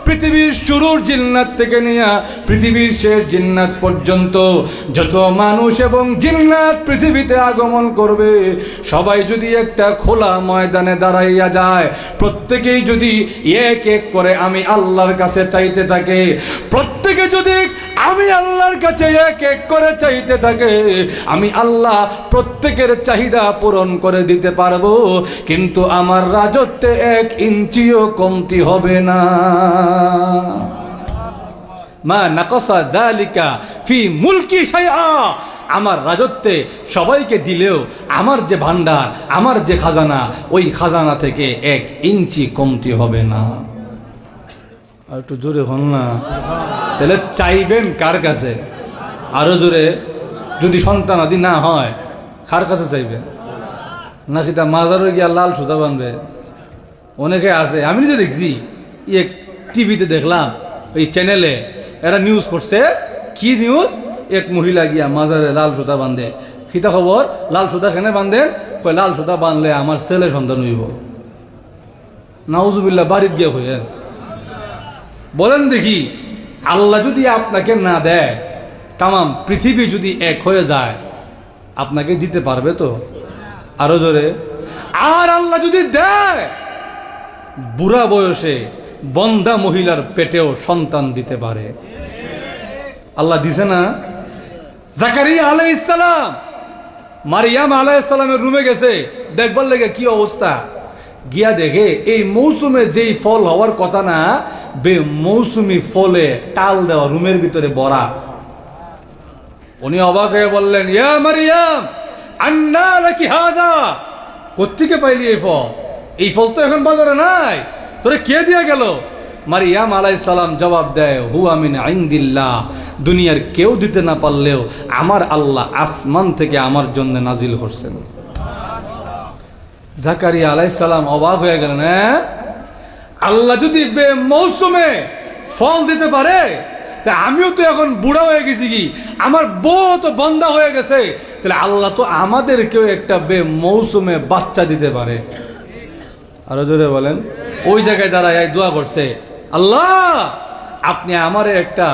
[SPEAKER 1] পৃথিবীর শুরুর জিন্নাত থেকে নিয়ে পৃথিবীর শেষ জিন্নাত পর্যন্ত যত মানুষ এবং জিন্নাত পৃথিবীতে আগমন করবে, সবাই যদি একটা খোলা ময়দানে দাঁড়াইয়া যায়, প্রত্যেকেই যদি এক এক করে আমি আল্লাহর কাছে চাইতে থাকে, প্রত্যেকে যদি আমি আল্লাহর কাছে এক এক করে চাইতে থাকে, আমি আল্লাহ প্রত্যেকের চাহিদা পূরণ করে দিতে পারবো, কিন্তু আমার রাজত্বে 1 ইঞ্চিও কমতি হবে না। মা নাকাসা যালিকা ফি মুলকি শাইআ, আমার রাজত্বে সবাইকে দিলেও আমার যে ভান্ডার, আমার যে খাজানা, ওই খাজানা থেকে 1 ইঞ্চি কমতি হবে না। আর একটু জোরে হন না, তাহলে চাইবেন কার কাছে? আরো জোরে। যদি সন্তান আদি না হয় কার কাছে চাইবেন? নাকি তা মাজারে গিয়া লাল সুতা বানবে? অনেকে আছে, আমি নিজে দেখছি, এক টিভিতে দেখলাম, ওই চ্যানেলে এরা নিউজ করছে। কি নিউজ? এক মহিলা গিয়া মাজারে লাল সুতা বান্ধে। খিতা খবর? লাল সুতা কেন বান্ধেন? কয় লাল সুতা বানলে আমার ছেলে সন্তান হইব। নাউজুবিল্লাহ, বাড়িত গিয়া হইয়েন। বলেন দেখি, আল্লাহ যদি আপনাকে না দেয়, তামাম পৃথিবী যদি এক হয়ে যায়, আপনাকে দিতে পারবে তো? আরো জোরে। আর আল্লাহ যদি দেয়, বুড়া বয়সে বন্ধা মহিলার পেটেও সন্তান দিতে পারে। আল্লাহ দিছে না? জাকারিয়া আলাইহিস সালাম মারিয়াম আলাইহিস সালামের রুমে গেছে দেখবার লেগে, কি অবস্থা। গিয়া দেখে এই মৌসুমে যেই ফল হওয়ার কথা না, মৌসুমি ফলে টাল দেওয়া রুমের ভিতরে ভরা। উনি অবাক হয়ে বললেন, ইয়া মারিয়াম আন্না লাকি হাদা, কোত্থেকে পাইলি এই ফল? এই ফল তো এখন বাজারে নাই, তোরে কে দিয়া গেল? মারিয়াম আলাইহিস সালাম জবাব দেয়, হুয়া মিন ইনদিল্লাহ, দুনিয়ার কেউ দিতে না পারলেও আমার আল্লাহ আসমান থেকে আমার জন্য নাজিল করছেন। জাকারিয়া আলাইহিস সালাম অবাক হয়ে গেলেন, হ্যাঁ, আল্লাহ যদি মৌসুমে ফল দিতে পারে, তা আমিও তো এখন বুড়া হয়ে গেছি, কি আমার বউ তো বন্ধা হয়ে গেছে, তাহলে আল্লাহ তো আমাদেরকেও একটা মৌসুমে বাচ্চা দিতে পারে। আরো জোরে বলেন। ওই জায়গায় দাঁড়ায় দোয়া করছে, আল্লাহ আপনি আমারে একটা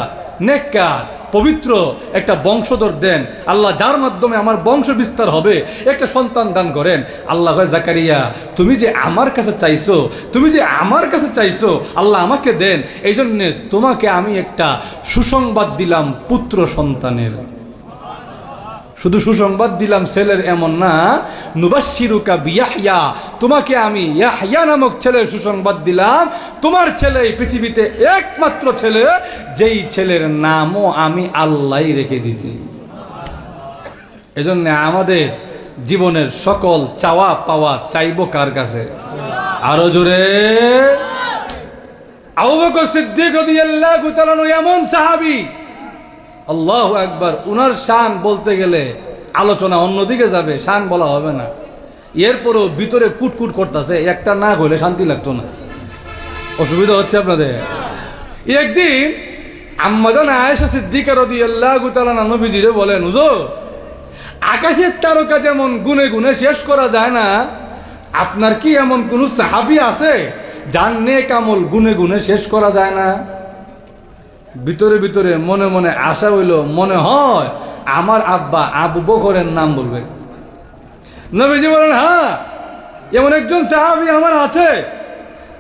[SPEAKER 1] নেককার পবিত্র একটা বংশধর দেন আল্লাহ, যার মাধ্যমে আমার বংশ বিস্তার হবে, একটা সন্তান দান করেন। আল্লাহ কয়, জাকারিয়া তুমি যে আমার কাছে চাইছো, তুমি যে আমার কাছে চাইছো, আল্লাহ আমাকে দেন, এই জন্যে তোমাকে আমি একটা সুসংবাদ দিলাম পুত্র সন্তানের। শুধু সুসংবাদ দিলাম ছেলের এমন না, নুবাশশিরুকা বিয়াহইয়া, তোমাকে আমি ইয়াহইয়া নামক ছেলের সুসংবাদ দিলাম। তোমার ছেলে এই পৃথিবীতে একমাত্র ছেলে, যেই ছেলের নামও আমি আল্লাহই রেখে দিয়েছি। এজন্য আমাদের জীবনের সকল চাওয়া পাওয়া চাইবো কার কাছে? আরো জোরে। আবু বকর সিদ্দিক রাদিয়াল্লাহু তাআলা এমন সাহাবী, আল্লাহু আকবার, উনার শান বলতে গেলে আলোচনা অন্যদিকে যাবে, শান বলা হবে না। এরপরও ভিতরে কুটকুট করতেছে, একটা না হইলে শান্তি লাগতো না। অসুবিধা হচ্ছে আপনাদের? একদিন আম্মাজান আয়েশা সিদ্দিকা রাদিয়াল্লাহু তাআলা নবীজিরে বলেন, হুজুর আকাশের তারকা যেমন গুনে গুনে শেষ করা যায় না, আপনার কি এমন কোন সাহাবী আছে যার নেক আমল গুনে গুনে শেষ করা যায় না? ভিতরে ভিতরে মনে মনে আশা হইল, মনে হয় আমার আব্বা আবু বকরের নাম বলবে। নবীজি বলেন, হ্যাঁ এমন একজন সাহাবী আমার আছে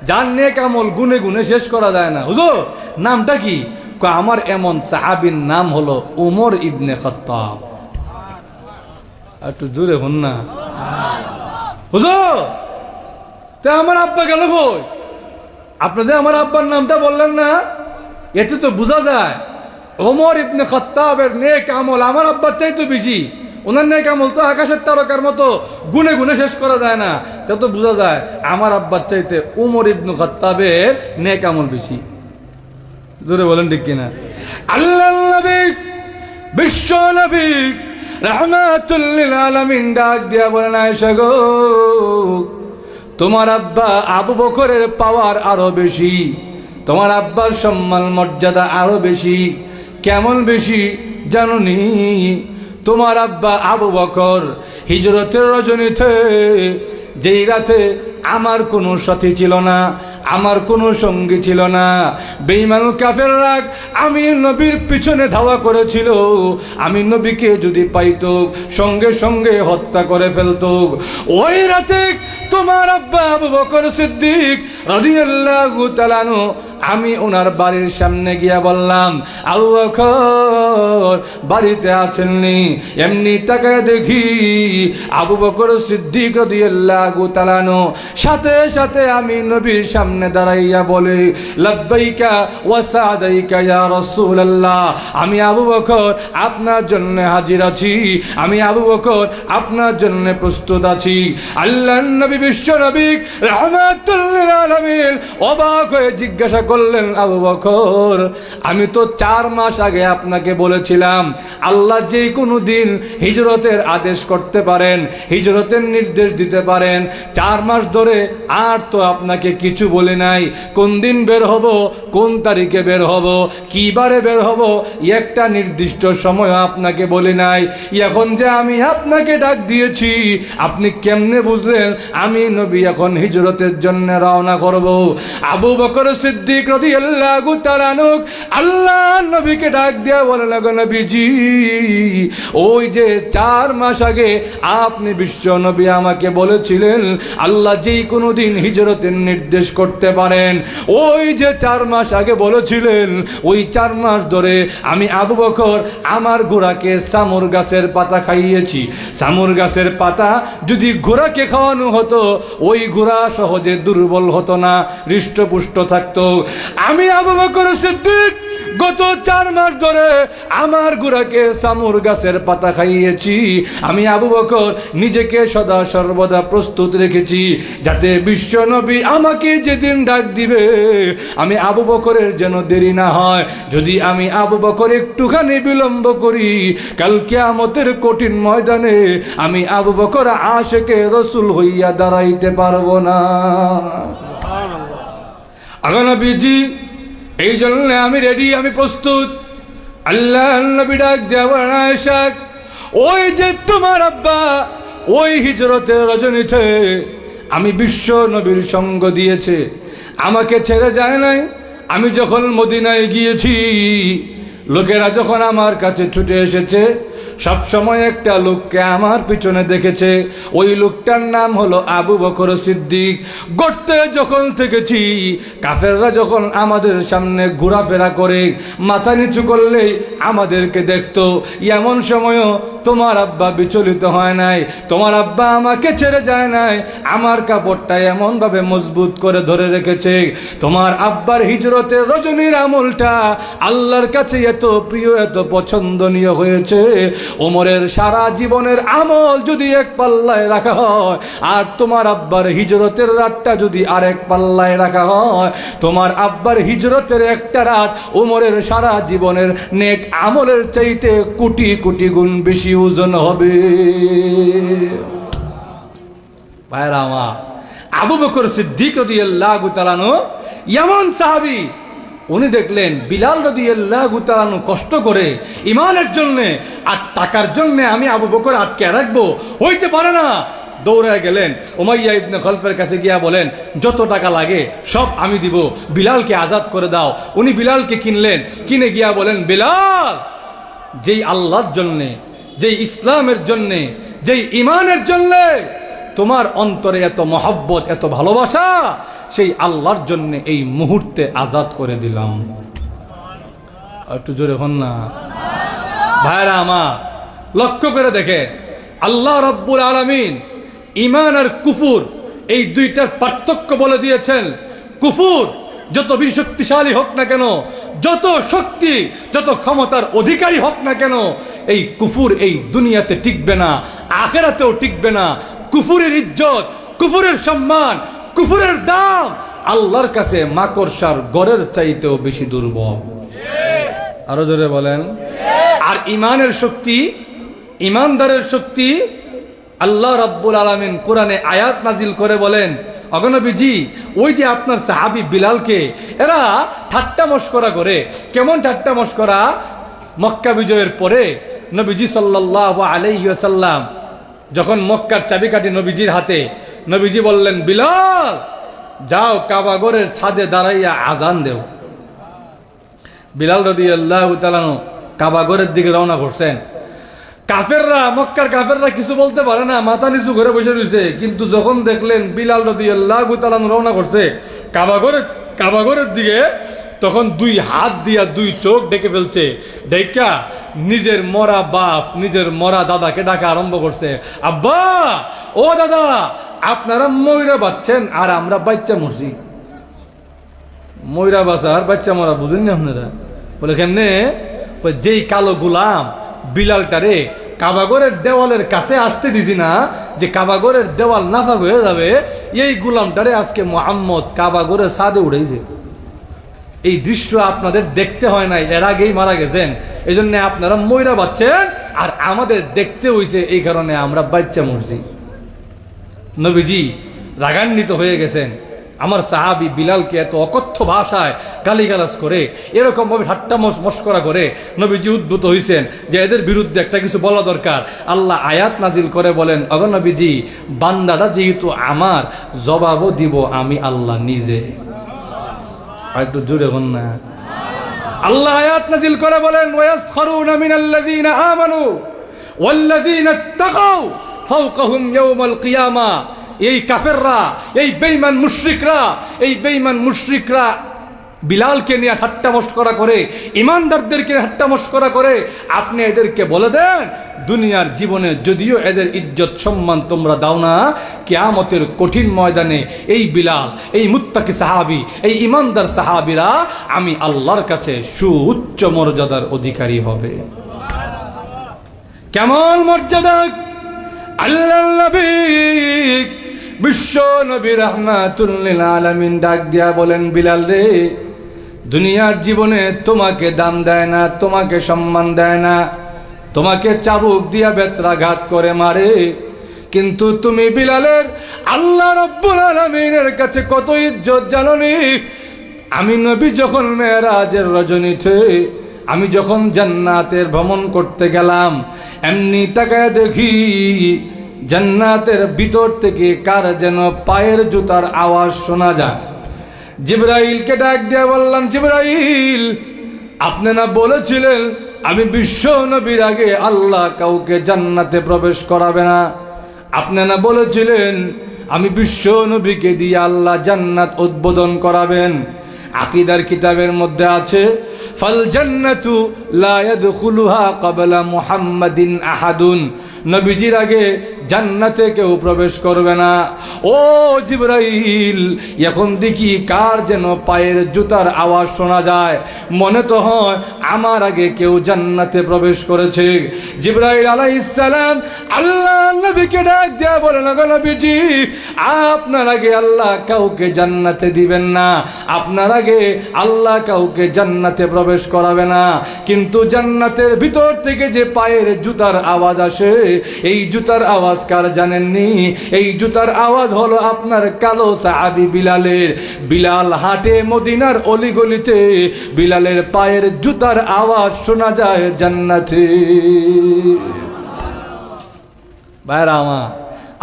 [SPEAKER 1] যার নেক আমল গুনে গুনে শেষ করা যায় না। হুজুর নামটা কি? আমার এমন সাহাবীর নাম হলো উমর ইবনে খাত্তাব। একটু জোরে হন না। হুজুর তা আমার আব্বা গেল কই? আপনি যে আমার আব্বার নামটা বললেন না, এতে তো বোঝা যায় ওমর ইবনে খাত্তাবের নেক আমল আমার আব্বার চাইতে বেশি। ওনার নেক আমল তো আকাশের তারকার মতো গুনে গুনে শেষ করা যায় না। তা তো বোঝা যায় আমার আব্বার চাইতে ওমর ইবনে খাত্তাবের নেক আমল বেশি। জোরে বলেন ঠিক কিনা? আল্লাহর নবী, বিশ্ব নবী রাহমাতুল লিল আলামিন ডাক দিয়া বলেন, আয়েশা গো, তোমার আব্বা আবু বকরের পাওয়ার আরো বেশি, তোমার আব্বার সম্মান মর্যাদা আরো বেশি। কেমন বেশি জানুনি? তোমার আব্বা আবু বকর হিজরতের রজনীতে, যেই রাতে আমার কোনো সাথী ছিল না, আমার কোনো সঙ্গী ছিল না, বেঈমান কাফেররা আমি নবীর পিছনে ধাওয়া করেছিল, আমি নবীকে যদি পাইতো সঙ্গে সঙ্গে হত্যা করে ফেলতো। ওই রাতে তোমার আব্বা আবু বকর সিদ্দিক রাদিয়াল্লাহু তাআলা আনহু, আমি ওনার বাড়ির সামনে গিয়া বললাম, আবু বকর বাড়িতে আছেননি? এমনি তাকায় দেখি আবু বকর সিদ্দিক রাদিয়াল্লাহু তাআলা আনহু সাথে সাথে আমি নবীর সামনে দাঁড়াইয়া বলে, লাব্বাইকা ওয়া সাদাইকা ইয়া রাসূলুল্লাহ, আমি আবু বকর আপনার জন্য হাজির আছি, আমি আবু বকর আপনার জন্য প্রস্তুত আছি। আল্লাহর নবী বিশ্ব নবী রাহমাতুল লিল আলামিন অবাক হয়ে জিজ্ঞাসা করলেন, আবু বকর আমি তো 4 মাস আগে আপনাকে বলেছিলাম আল্লাহ যে কোনো দিন হিজরতের আদেশ করতে পারেন, হিজরতের নির্দেশ দিতে পারেন। 4 মাস ধরে আর তো আপনাকে কিছু বলে নাই, কোন দিন বের হব, কোন তারিখে বের হব, কি বারে বের হব, একটা নির্দিষ্ট সময় আপনাকে বলে নাই। এখন যে আমি আপনাকে ডাক দিয়েছি, আপনি কেমনে বুঝলেন আমি নবী এখন হিজরতের জন্য রওনা করব? আবু বকর সিদ্দিক রাদিয়াল্লাহু তাআলা আনহু আল্লাহ নবীকে ডাক দিয়া বলে, লাগো নবীজি, ওই যে 4 মাস আগে আপনি বিশ্ব নবী আমাকে বলেছিলেন আল্লাহ যেই কোনো দিন হিজরতের নির্দেশ করতে পারেন, ওই যে 4 মাস আগে বলেছিলেন, ওই 4 মাস ধরে আমি আবু বকর আমার ঘোড়াকে সামুর গাছের পাতা খাইয়েছি। সামুর গাছের পাতা যদি ঘোড়াকে খাওয়ানো হতো, ওই ঘোড়া সহজে দুর্বল হতো না, হৃষ্টপুষ্ট থাকতো। আমি আবু বকর সিদ্দিক গত 4 মাস ধরে আমার ঘোড়াকে সামুর গাছের পাতা খাইয়েছি। আমি আবু বকর নিজেকে সদা সর্বদা প্রস্তুত রেখেছি, যাতে বিশ্ব নবী আমাকে যেদিন ডাক দিবে আমি আবু বকরের যেন দেরি না হয়। যদি আমি আবু বকর একটুখানি বিলম্ব করি, কাল কিয়ামতের কঠিন ময়দানে আমি আবু বকর আশিকে রাসূল হইয়া দাঁড়াইতে পারবো না। সুবহানাল্লাহ। আগা নবীজি, এই জন্য আমি রেডি, আমি প্রস্তুত। আল্লাহ নবী ডাক দেওয়া আয়েশা, ওই যে তোমার আব্বা ওই হিজরতের রজনীতে আমি বিশ্ব নবীর সঙ্গ দিয়েছে, আমাকে ছেড়ে যায় নাই। আমি যখন মদিনায় গিয়েছি, লোকেরা যখন আমার কাছে ছুটে এসেছে, সব সময় একটা লোককে আমার পিছনে দেখেছে। ওই লোকটার নাম হলো আবু বকর সিদ্দিক। গর্তে যখন থেকেছি, কাফেররা যখন আমাদের সামনে ঘোরাফেরা করে মাথা নিচু করলেই আমাদেরকে দেখতো। এমন সময়ও তোমার আব্বা বিচলিত হয় নাই, তোমার আব্বা আমাকে ছেড়ে যায় নাই, আমার কাপড়টা এমনভাবে মজবুত করে ধরে রেখেছে। তোমার আব্বার হিজরতের রজনীর আমলটা আল্লাহর কাছে এত প্রিয়, এত পছন্দনীয় হয়েছে, ওমরের সারা জীবনের আমল যদি এক পাল্লায় রাখা হয়, আর তোমার আব্বার হিজরতের রাতটা যদি আরেক পাল্লায় রাখা হয়, তোমার আব্বার হিজরতের একটা রাত ওমরের সারা জীবনের নেক আমলের চাইতে কোটি কোটি গুণ বেশি ওজন হবে। ভাইরা আমার, আবু বকর সিদ্দিক রাদিয়াল্লাহু তাআলা আনহু এমন সাহাবী, উনি দেখলেন বিলাল রাদিয়াল্লাহু তাআলা আনহু কষ্ট করে ইমানের জন্যে আর টাকার জন্যে আমি আবু বকর আটকে রাখবো, হইতে পারে না। দৌড়ায় গেলেন, উমাইয়া ইবনে খলফের কাছে গিয়া বলেন, যত টাকা লাগে সব আমি দিব, বিলালকে আজাদ করে দাও। উনি বিলালকে কিনলেন, কিনে গিয়া বলেন, বিলাল, যেই আল্লাহর জন্যে, যেই ইসলামের জন্যে, যেই ইমানের জন্যে তোমার অন্তরে এত মহব্বত, এত ভালোবাসা, সেই আল্লাহর জন্য এই মুহূর্তে আজাদ করে দিলাম। একটু জোরে হন না ভাইরা আমার। লক্ষ্য করে দেখে, আল্লাহ রাব্বুল আলামিন ঈমান আর কুফর এই দুইটার পার্থক্য বলে দিয়েছেন। কুফর যত বেশি শক্তিশালী হোক না কেন, যত শক্তি, যত ক্ষমতার অধিকারী হোক না কেন, এই কুফর এই দুনিয়াতে টিকবে না, আখিরাতেও টিকবে না। কুফরের ইজ্জত, কুফরের সম্মান, কুফরের দাম আল্লাহর কাছে মাকড়সার গড়ের চাইতেও বেশি দুর্বল। আরো জোরে বলেন। আর ইমানের শক্তি, ইমানদারের শক্তি, আল্লাহ রাব্বুল আলামিন কোরআনে আয়াত নাজিল করে বলেন, অগনবীজি, ওই যে আপনার সাহাবী বিলালকে এরা ঠাট্টা মশকরা করে। কেমন ঠাট্টা মশকরা? মক্কা বিজয়ের পরে নবীজি সাল্লাল্লাহু আলাইহি ওয়াসাল্লাম যখন মক্কার চাবিকাঠি নবীজির হাতে, নবীজি বললেন, বিলাল, যাও কাবাগরের ছাদে দাঁড়াইয়া আজান দেও। বিলাল রাদিয়াল্লাহু তাআলা কাবাগরের দিকে রওনা করছেন। কাফেররা, মক্কার কাফেররা কিছু বলতে পারে না, মাথা নিচু করে বসে রয়েছে। কিন্তু যখন দেখলেন বিলাল রাদিয়াল্লাহু তাআলা রওনা করছে কাবাগরের দিকে, তখন দুই হাত দিয়া দুই চোখ ডেকে ফেলছে। ডেকা নিজের মরা বাপ, নিজের মরা দাদাকে ডাকা আরম্ভ করছে, আব্বা, ও দাদা, আপনারা ময়রা বাচ্ছেন আর আমরা বাচ্চা মরছি। ময়রা বাচ্চা আর বাচ্চা মরা বুঝেন না আপনারা? বলে কেমনে? যেই কালো গোলাম বিলালটারে কাবাগরের দেওয়ালের কাছে আসতে দিছি না, যে কাবাগরের দেওয়াল নাফাক হয়ে যাবে, এই গোলামটারে আজকে মুহাম্মদ কাবাগরের ছাদে উঠেছে। এই দৃশ্য আপনাদের দেখতে হয় নাই, এর আগেই মারা গেছেন, এই জন্য আপনারা ময়রা বাচ্চেন আর আমাদের দেখতে হয়েছে, এই কারণে আমরা বাচ্চা মরছি। নবীজি রাগান্বিত হয়ে গেছেন। আমার সাহাবী বিলালকে এত অকথ্য ভাষায় গালিগালাজ করে, এরকমভাবে ঠাট্টা মশকরা করে নবীজি উদ্ভূত হয়েছেন যে এদের বিরুদ্ধে একটা কিছু বলা দরকার। আল্লাহ আয়াত নাজিল করে বলেন, অগনবীজি, বান্দাটা যেহেতু আমার, জবাবও দিব আমি আল্লাহ নিজে। আর একটু জোরে বল না। আল্লাহ আয়াত নাজিল করে বলেন, ওয়ায়াসখারুনা মিনাল্লাযীনা আমানু ওয়াল্লাযীনা ইত্তাকাউ ফাওকাহুম ইয়াওমাল কিয়ামা। এই কাফেররা, এই বেঈমান মুশরিকরা বিলালকে নিয়ে ঠাট্টা মশকরা করে, ইমানদারদেরকে ঠাট্টা মশকরা করে। আপনি এদেরকে বলে দেন, দুনিয়ার জীবনে যদিও এদের ইজ্জত সম্মান তোমরা দাও না, কিয়ামতের কঠিন ময়দানে এই বিলাল, এই মুত্তাকি সাহাবী, এই ইমানদার সাহাবীরা আমি আল্লাহর কাছে সুউচ্চ মর্যাদার অধিকারী হবে। কেমন মর্যাদা! আল্লাহর নবী বিশ্ব নবী রাহমাতুল লিল আলামিন ডাক দিয়া বলেন, বিলাল রে, দুনিয়ার জীবনে তোমাকে দাম দেয় না, তোমাকে সম্মান দেয় না, তোমাকে চাবুক দিয়া বেত্রাঘাত করে মারে, কিন্তু তুমি বিলালের আল্লাহ রাব্বুল আলামিনের কাছে কত ইজ্জত জানোনি? আমি নবী যখন মেরাজের রজনীতে আমি যখন জান্নাতের ভ্রমণ করতে গেলাম, এমনি তাকায় দেখি জান্নাতের ভিতর থেকে কার যেন পায়ের জুতার আওয়াজ শোনা যায়। জিবরাইলকে ডাক দিয়ে বললাম, জিবরাইল, আপনি না বলেছিলেন আমি বিশ্ব নবীর আগে আল্লাহ কাউকে জান্নাতে প্রবেশ করাবে না? আপনি না বলেছিলেন আমি বিশ্ব নবীকে দিয়ে আল্লাহ জান্নাত উদ্বোধন করাবেন? আকিদার কিতাবের মধ্যে আছে, ফাল জান্নাতু লা ইয়াদখুলুহা ক্বাবলা মুহাম্মাদিন আহাদুন, নবীজির আগে জান্নাতে কেউ প্রবেশ করবে না। ও জিবরাইল, এখন দেখি কার যেন পায়ের জুতার আওয়াজ শোনা যায়, মনে তো হয় আমার আগে কেউ জান্নাতে প্রবেশ করেছে। জিবরাইল আলাইহিস সালাম আল্লাহ নবীকে ডাক দেয়া বলেন, নবীজি, আপনার আগে আল্লাহ কাউকে জান্নাতে দিবেন না, আপনার আগে আল্লাহ কাউকে জান্নাতে প্রবেশ করাবে না। কিন্তু জান্নাতের ভিতর থেকে যে পায়ের জুতার আওয়াজ আসে, এই জুতার আওয়াজ কার জানেননি? এই জুতার আওয়াজ হলো আপনার কালো সাহাবী বিলালের। বিলাল হাটে মদিনার অলিগলিতে, বিলালের পায়ের জুতার আওয়াজ শোনা যায় জান্নাতে। ভাইরা আমার,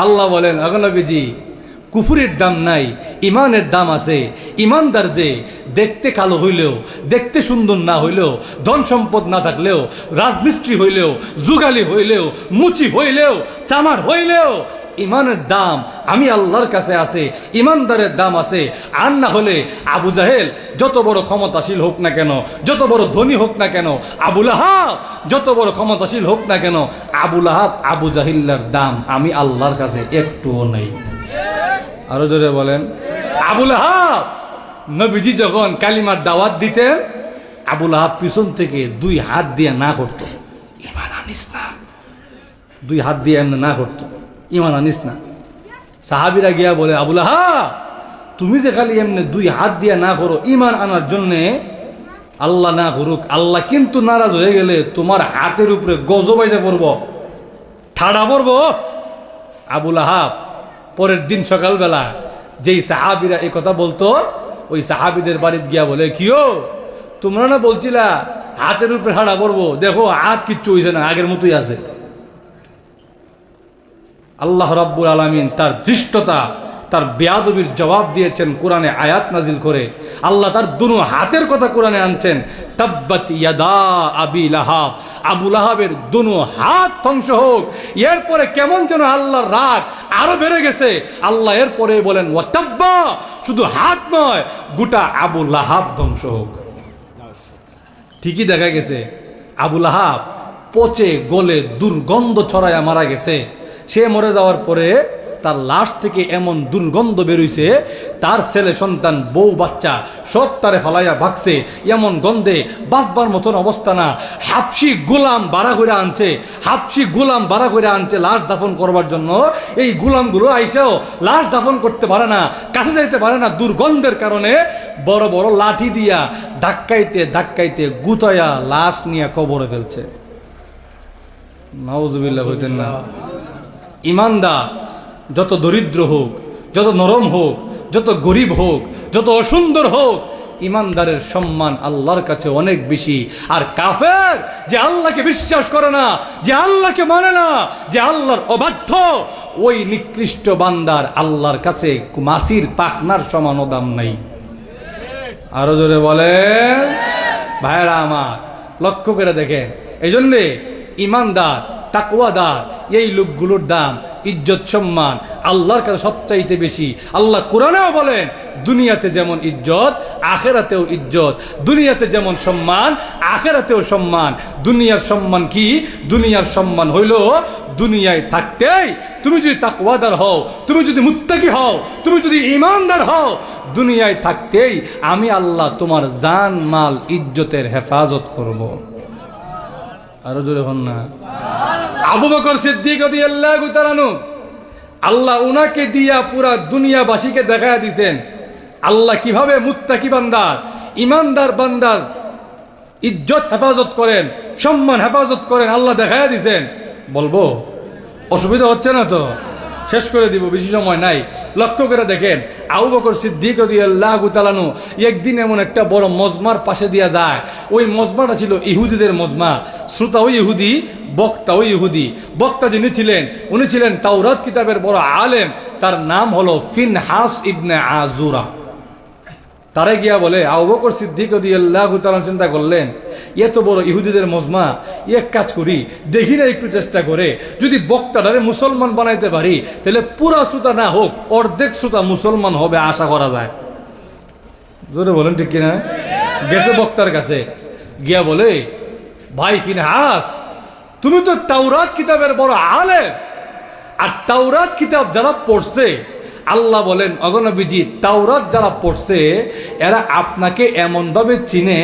[SPEAKER 1] আল্লাহ বলেন, নবীজি, কুফুরের দাম নাই, ইমানের দাম আছে। ইমানদার যে দেখতে কালো হইলেও, দেখতে সুন্দর না হইলেও, ধন সম্পদ না থাকলেও, রাজমিস্ত্রি হইলেও, যুগালি হইলেও, মুচি হইলেও, চামার হইলেও, ইমানের দাম আমি আল্লাহর কাছে আছে, ইমানদারের দাম আছে। আর না হলে আবু জাহেল যত বড় ক্ষমতাশীল হোক না কেন, যত বড় ধনী হোক না কেন, আবুল আহাব যত বড় ক্ষমতাশীল হোক না কেন, আবুল আহাব আবু জাহিল্লার দাম আমি আল্লাহর কাছে একটুও নেই। আরো জোরে বলেন। আবুল আহাব নবীজি যখন কালিমার দাওয়াত দিতেন, আবুল আহাব পিছন থেকে দুই হাত দিয়ে না করতো, ইমান আনিস না। দুই হাত দিয়ে এমনি না করতো, ইমান আনিস না। সাহাবীরা গিয়া বলে, আবুল আহাব, তুমি যে খালি এমনি দুই হাত দিয়ে না করো ইমান আনার জন্যে, আল্লাহ না করুক, আল্লাহ কিন্তু নারাজ হয়ে গেলে তোমার হাতের উপরে গজব এসে পড়বো, ঠাড়া পড়বো। আবুল আহাব পরের দিন সকালবেলা যেই সাহাবীরা এই কথা বলতো, ওই সাহাবীদের বাড়িতে গিয়া বলে, কিও তোমরা না বলছিলা হাতের উপরে ঠাড়া পড়বো, দেখো হাত কিচ্ছু হয়েছে না, আগের মতোই আছে। আল্লাহ রাব্বুল আলামিন তার দৃষ্টতা, তার বেয়াদবির জবাব দিয়েছেন কোরআনে আয়াত নাজিল করে। আল্লাহ তার দুনো হাতের কথা কোরআনে আনছেন, তাব্বাত ইয়াদা আবি লাহাব, আবু লাহাবের দুনো হাত ধ্বংস হোক। এরপরে কেমন যেন আল্লাহর রাগ আরো বেড়ে গেছে। আল্লাহ এরপরে বলেন, ওয়াতাব্বা, শুধু হাত নয়, গোটা আবু লাহাব ধ্বংস হোক। ঠিকই দেখা গেছে আবু লাহাব পচে গলে দুর্গন্ধ ছড়ায়া মারা গেছে। সে মরে যাওয়ার পরে তার লাশ থেকে এমন দুর্গন্ধ বেরোইছে, তার ছেলে সন্তান বউ বাচ্চা সব তারে ফালাইয়া ভাগছে। এমন গন্ধে বাঁচবার মতন অবস্থা না। হাবশি গোলাম বাড়া করে আনছে, হাবশি গোলাম বাড়া করে আনছে লাশ দাফন করবার জন্য। এই গোলামগুলো আইসাও লাশ দাফন করতে পারে না, কাছে যাইতে পারে না দুর্গন্ধের কারণে। বড় বড় লাঠি দিয়া ধাক্কাইতে ধাক্কাইতে গুতায়া লাশ নিয়ে কবরে ফেলছে। নাউজুবিল্লাহ হইতেন না। ইমানদার যত দরিদ্র হোক, যত নরম হোক, যত গরিব হোক, যত অসুন্দর হোক, ইমানদারের সম্মান আল্লাহর কাছে অনেক বেশি। আর কাফের যে আল্লাহকে বিশ্বাস করে না, যে আল্লাহকে মানে না, যে আল্লাহর অবাধ্য, ওই নিকৃষ্ট বান্দার আল্লাহর কাছে মাছির পাখনার সমানও দাম নাই। আরো জোরে বলেন। ভাইরা আমার, লক্ষ্য করে দেখেন, এই জন্যে ইমানদার, তাকওয়াদার এই লোকগুলোর দাম, ইজ্জত, সম্মান আল্লাহর কাছে সবচাইতে বেশি। আল্লাহ কোরআনেও বলেন, দুনিয়াতে যেমন ইজ্জত আখেরাতেও ইজ্জত, দুনিয়াতে যেমন সম্মান আখেরাতেও সম্মান। দুনিয়ার সম্মান কি? দুনিয়ার সম্মান হইল দুনিয়ায় থাকতেই তুমি যদি তাকওয়াদার হও, তুমি যদি মুত্তাকি হও, তুমি যদি ইমানদার হও, দুনিয়ায় থাকতেই আমি আল্লাহ তোমার জান মাল ইজ্জতের হেফাজত করব। আরো জোরে হন না। আবু বকর সিদ্দিক রাদিয়াল্লাহু তাআলা আনহু, আল্লাহ উনাকে দিয়া পুরা দুনিয়াবাসীকে দেখায়া দিয়েছেন আল্লাহ কিভাবে মুত্তাকি বান্দার, ইমানদার বান্দার ইজ্জত হেফাজত করেন, সম্মান হেফাজত করেন। আল্লাহ দেখায়া দিয়েছেন। বলবো? অসুবিধা হচ্ছে না তো? শেষ করে দিব, বেশি সময় নাই। লক্ষ্য করে দেখেন, আবু বকর সিদ্দিক রাদিয়াল্লাহু তাআলা আনহু একদিন এমন একটা বড় মজমার পাশে দিয়া যায়। ওই মজমাটা ছিল ইহুদিদের মজমা। শ্রোতাও ইহুদি, বক্তাও ইহুদি। বক্তা যিনি ছিলেন, উনি ছিলেন তাওরাত কিতাবের বড় আলেম। তার নাম হলো ফিনহাস ইবনে আজুরা। তারে গিয়া বলে, আবু বকর সিদ্দিক রাদিয়াল্লাহু তাআলা চিন্তা করলেন, এত বড় ইহুদিদের মজমা, এক কাজ করি, দেখি না একটু চেষ্টা করে, যদি বক্তাটারে মুসলমান বানাইতে পারি, তাহলে পুরা শ্রোতা না হোক, অর্ধেক শ্রোতা মুসলমান হবে আশা করা যায়। জোরে বলেন ঠিক কিনা? গেছে বক্তার কাছে, গিয়া বলে, ভাই ফিনহাস, তুমি তো তাওরাত কিতাবের বড় আলেম, আর তাওরাত কিতাব যারা পড়ছে, আল্লাহ বলেন অগনবীজি, তাওরাত যারা পড়ছে এরা আপনাকে এমনভাবে চিনে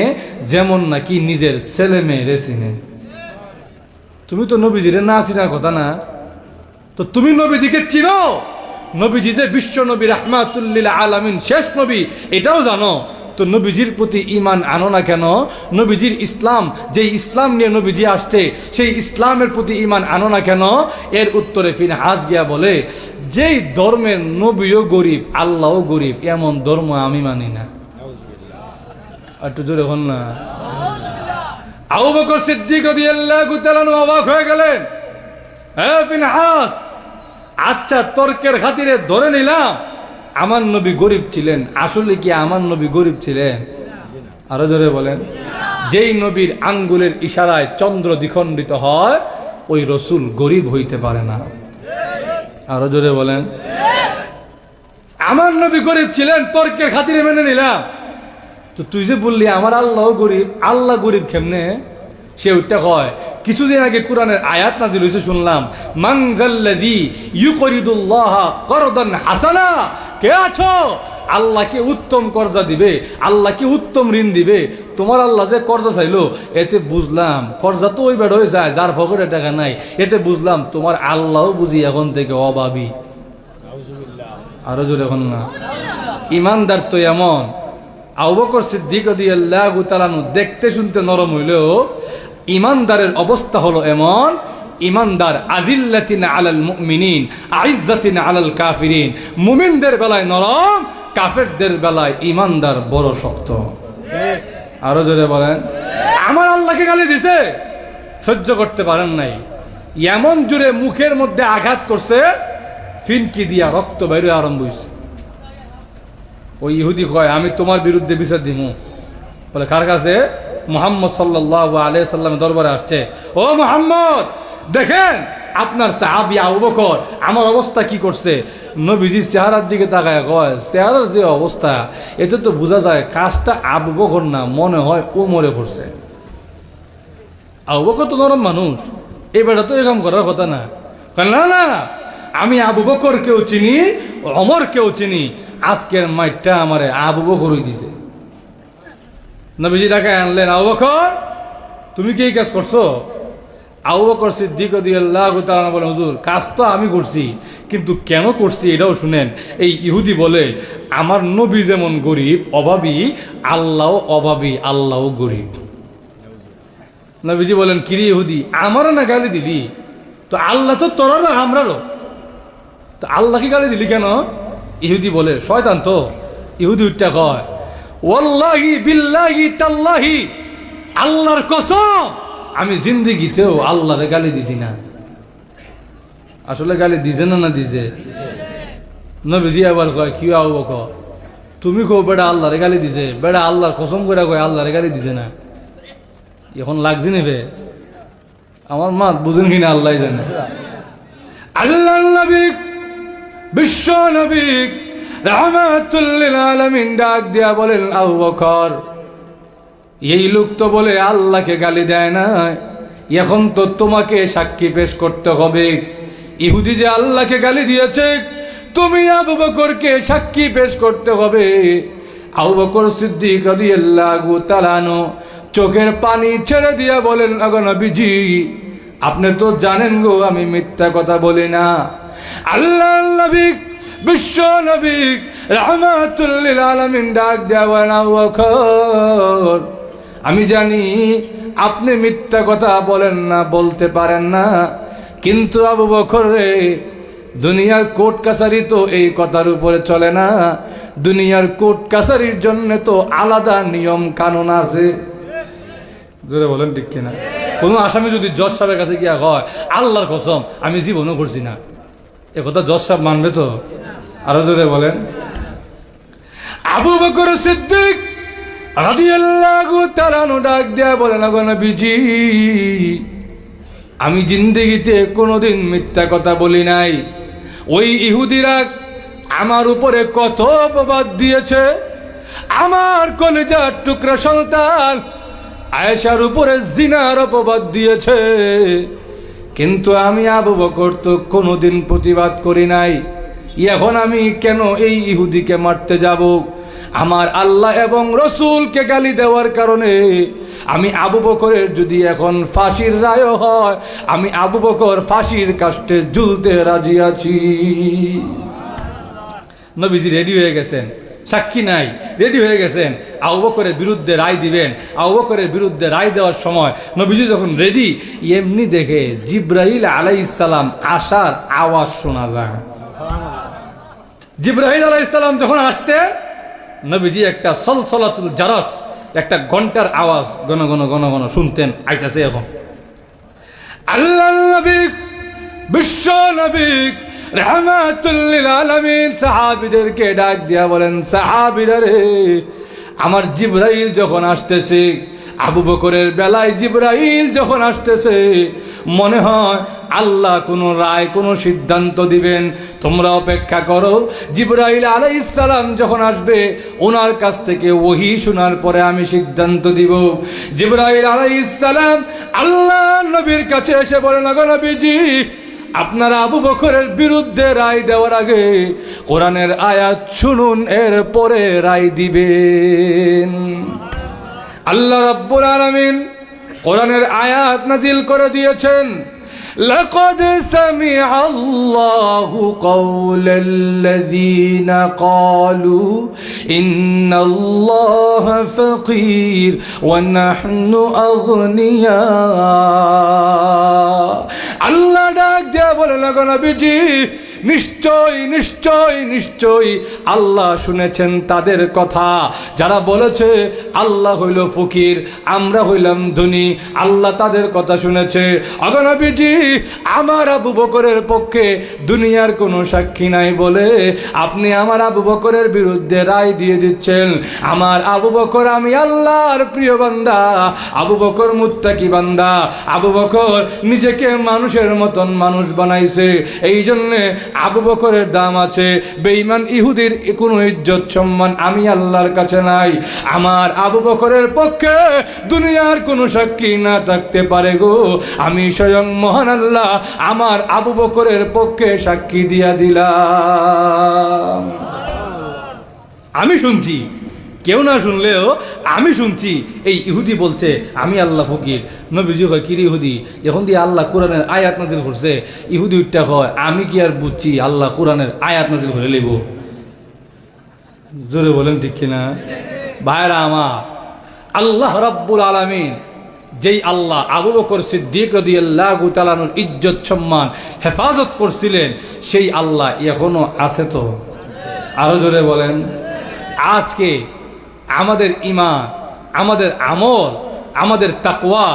[SPEAKER 1] যেমন নাকি নিজের ছেলে মেয়েরে চিনে। তুমি তো নবীজিরে না চিনার কথা না, তো তুমি নবীজিকে চিনো? নবীজি যে বিশ্ব নবী, রাহমাতুল লিল আলামিন, শেষ নবী, এটাও জানো? তো নবীজির প্রতি ঈমান আনো না কেন? নবীজির ইসলাম, যে ইসলাম নিয়ে নবীজি আসছে, সেই ইসলামের প্রতি ঈমান আনো না কেন? এর উত্তরে ফিনহাস গিয়া বলে, যেই ধর্মের নবীও গরিব, আল্লাহও গরিব, এমন ধর্ম আমি মানি না। একটু জোরে হন না। আবু বকর সিদ্দিক রাদিয়াল্লাহু তাআলা অবাক হয়ে গেলেন। হ্যাঁ ফিনহাস, আচ্ছা তর্কের খাতিরে ধরে নিলাম আমার নবী গরিব ছিলেন, আসলে কি আমার নবী গরিব ছিলেন? আরো জোরে বলেন। যেই নবীর আঙ্গুলের ইশারায় চন্দ্র দ্বিখণ্ডিত হয়, ওই রসুল গরিব হইতে পারে না। আরো জোরে বলেন। আমার নবী গরিব ছিলেন, তর্কের খাতিরে মেনে নিলাম। তো তুই যে বললি আমার আল্লাহ গরিব, আল্লাহ গরিব কেমনে? সে ওইটা হয়, কিছুদিন আগে কোরআনের আয়াত নাযিল হয়েছে, শুনলাম, মান যাল্লাযী ইউকরিদুল্লাহ করদান হাসানা। কে আছো আল্লাহকে উত্তম কর্জা দিবে, আল্লাহকে উত্তম ঋণ দিবে? তোমার আল্লাহ যে কর্জা চাইলো, এতে বুঝলাম কর্জা তো ওই বেড হয়ে যায় যার পকেটে টাকা নাই। এতে বুঝলাম তোমার আল্লাহ বুঝি এখন থেকে অভাবী। আরো জোরে এখন না। ইমানদার তো এমন, আবু বকর সিদ্দিক রাদিয়াল্লাহু তাআলা দেখতে শুনতে নরম হইলেও ইমানদারের অবস্থা হলো এমন, ইমানদার আযিল্লাতিন আলাল মুমিনিন আইজ্জাতিন আলাল কাফিরিন। মুমিনদের বেলায় নরম, কাফেরদের বেলায় ইমানদার বড় শক্ত। আরো জোরে বলেন। আমার আল্লাহকে গালি দিছে, সহ্য করতে পারেন নাই, এমন জোরে মুখের মধ্যে আঘাত করছে, ফিনকি দিয়া রক্ত বাইরে আরম্ভ হয়েছে। ওই ইহুদি কয়, আমি তোমার বিরুদ্ধে বিচার দিব। বলে কার কাছে? মুহাম্মদ সাল্লাল্লাহু আলাইহি সাল্লামের দরবারে আসছে। ও মুহাম্মদ, দেখেন আপনার সাহাবী আবু বকর আমার অবস্থা কি করছে। নবীজির চেহারার দিকে তাকায় কয়, চেহারার যে অবস্থা, এতে তো বোঝা যায় কাজটা আবু বকর না, মনে হয় ওমরে করছে। আবু বকর তো নরম মানুষ, এই বেটা তো এরকম করার কথা না। না না, আমি আবু বকরকেও চিনি, ওমরকেও চিনি, আজকের মাইটটা আমারে আবু বকরই দিছে। নবীজি ডাকে আনলেন, আবু বকর তুমি কি এই কাজ করছো? আবু বকর সিদ্দিক রাদিয়াল্লাহু তাআলা বলেন, হুজুর কাজ তো আমি করছি, কিন্তু কেন করছি এটাও শুনেন। এই ইহুদি বলে, আমার নবী যেমন গরিব অভাবী, আল্লাহও অভাবী, আল্লাহও গরিব। নবীজি বলেন, কিরে ইহুদি, আমারও না গালি দিলি? তো আল্লাহ তো তোরও না আমরারও, তো আল্লাহকে গালি দিলি কেন? ইহুদি বলে, শয়তান তো। ইহুদি উঠটা কয়, ওয়াল্লাহি বিল্লাহি তাল্লাহি, আল্লাহর কসম আমি জিন্দেগিতেও আল্লাহরে গালি দিছি না। আসলে গালি দিছে না? না দিছে। নবীজি আবার কয়, কি আবু বকর তুমি কো বেটা আল্লাহরে গালি দিছে? বেটা আল্লাহর কসম করে কয় আল্লাহরে গালি দিছে না। এখন লাগছে নেবে আমার মা, বুঝেন কিনা আল্লাহ জানে। আল্লাহ নবী, বিশ্ব নবী রাহমাতুল লিল আলামিন ডাক দিয়া বলেন, আবু বকর এই লোক তো বলে আল্লাহকে গালি দেয় না, এখন তো তোমাকে সাক্ষী পেশ করতে হবে। ইহুদি যে আল্লাহকে গালি দিয়েছে, তুমি আবু বকরকে সাক্ষী পেশ করতে হবে। আবু বকর সিদ্দিক রাদিয়াল্লাহু তাআলা আনহু চোখের পানি ছেড়ে দিয়া বলেন, আগো নবীজি আপনি তো জানেন গো আমি মিথ্যা কথা বলি না। আল্লাহ নবী, বিশ্ব নবী রাহমাতুল লিল আলামিন ডাক দেয়া বলেন, আবু বকর আমি জানি আপনি মিথ্যা কথা বলেন না, বলতে পারেন না, কিন্তু আবু বকর রে দুনিয়ার কোর্ট কাছারি তো এই কথার উপরে চলে না, দুনিয়ার কোর্ট কাছারির জন্য তো আলাদা নিয়ম কানুন আছে। জোরে বলেন ঠিক কিনা? কোনো আসামি যদি জজ সাহেবের কাছে গিয়া হয় আল্লাহর কসম আমি জীবনও করছি না, এ কথা জজ সাহেব মানবে তো? আরো জোরে বলেন। আবু বকর সিদ্দিক রাদিয়াল্লাহু তাআলা ডাক দেয়া বলেন, গো নবীজি, আমি জিন্দেগিতে কোনোদিন মিথ্যা কথা বলি নাই। ওই ইহুদিরা আমার উপরে কত অপবাদ দিয়েছে, আমার কলিজার টুকরা সন্তান আয়েশার উপরে জিনার অপবাদ দিয়েছে, কিন্তু আমি আবু বকর তো কোনোদিন প্রতিবাদ করি নাই। এখন আমি কেন এই ইহুদিকে মারতে যাব? আমার আল্লাহ এবং রসুলকে গালি দেওয়ার কারণে আমি আবু বকরের যদি এখন ফাঁসির রায় হয়, আমি আবু বকর ফাঁসির কাস্টে ঝুলতে রাজি আছি। নবীজি রেডি হয়ে গেছেন, সাক্ষী নাই, রেডি হয়ে গেছেন, আবু বকরের বিরুদ্ধে রায় দিবেন। আবু বকরের বিরুদ্ধে রায় দেওয়ার সময় নবীজি যখন রেডি, এমনি দেখে জিব্রাইল আলাইহিস সালাম আসার আওয়াজ শোনা যায়। জিব্রাইল আলাইহিস সালাম যখন আসতেন, নবীজি একটা সলসলাতুল জারাস, একটা ঘন্টার আওয়াজ গণ গণ গণ গণ শুনতেন, আইতাছে এখন। আল্লাহর নবী, বিশ্ব নবী রাহমাতুল লিল আলামিন সাহাবীদেরকে ডাক দিয়া বলেন, সাহাবীরা রে, আমার জিব্রাইল যখন আসতেছে, আবু বকরের বেলায় জিব্রাইল যখন আসতেছে, মনে হয় আল্লাহ কোনো রায়, কোনো সিদ্ধান্ত দিবেন। তোমরা অপেক্ষা করো, জিব্রাইল আলাইহিস সালাম যখন আসবে, ওনার কাছ থেকে ওহী শোনার পরে আমি সিদ্ধান্ত দিব। জিব্রাইল আলাইহিস সালাম আল্লাহ নবীর কাছে এসে বলেন, গো নবীজি, আপনারা আবু বকরের বিরুদ্ধে রায় দেওয়ার আগে কোরআনের আয়াত শুনুন, এর পরে রায় দিবেন। আল্লাহ রাব্বুল আলামিন কোরআনের আয়াত নাজিল করে দিয়েছেন, লাকাদ সামিআ আল্লাহু কাওলাল্লাযীনা ক্বালু ইন্নাল্লাহা ফাকীর ওয়া নাহনু আগনিয়া। আল্লাহ ডাক দেয়া বলে, না গো নবীজি, নিশ্চয় নিশ্চয় নিশ্চয় আল্লাহ শুনেছেন তাদের কথা যারা বলেছে আল্লাহ হইল ফকির, আমরা হইলাম ধনী। আল্লাহ তাদের কথা শুনেছে। ওগো নবীজি, আমার আবু বকরের পক্ষে দুনিয়ার কোনো সাক্ষী নাই বলে আপনি আমার আবু বকরের বিরুদ্ধে রায় দিয়ে দিচ্ছেন। আমার আবু বকর, আমি আল্লাহর প্রিয় বান্দা, আবু বকর মুত্তাকি বান্দা, আবু বকর নিজেকে মানুষের মতন মানুষ বানাইছে, এই জন্যে আবু বকরের দাম আছে। বেঈমান ইহুদির কোনো ইজ্জত সম্মান আমি আল্লাহর কাছে নাই। আমার আবু বকরের পক্ষে দুনিয়ার কোনো সাক্ষী না থাকতে পারে গো, আমি স্বয়ং মহান আল্লাহ আমার আবু বকরের পক্ষে সাক্ষী দিয়া দিলাম। আমি শুনছি, কেউ না শুনলেও আমি শুনছি, এই ইহুদি বলছে আমি আল্লাহ ফকির। নবীজি কয়, কিরে ইহুদি, এখন দিয়ে আল্লাহ কোরআনের আয়াত নাজিল করছে। ইহুদি উঠটা কয়, আমি কি আর বুঝছি আল্লাহ কোরআনের আয়াত নাজিল করে লইব? জোরে বলেন ঠিক কিনা? ভাইরা আমার, আল্লাহ রাব্বুল আলামিন যেই আল্লাহ আবু বকর সিদ্দিক রাদিয়াল্লাহু তাআলার ইজ্জত সম্মান হেফাজত করছিলেন, সেই আল্লাহ এখনো আছে তো? আরো জোরে বলেন। আজকে আমাদের ঈমান, আমাদের আমল, আমাদের তাকওয়া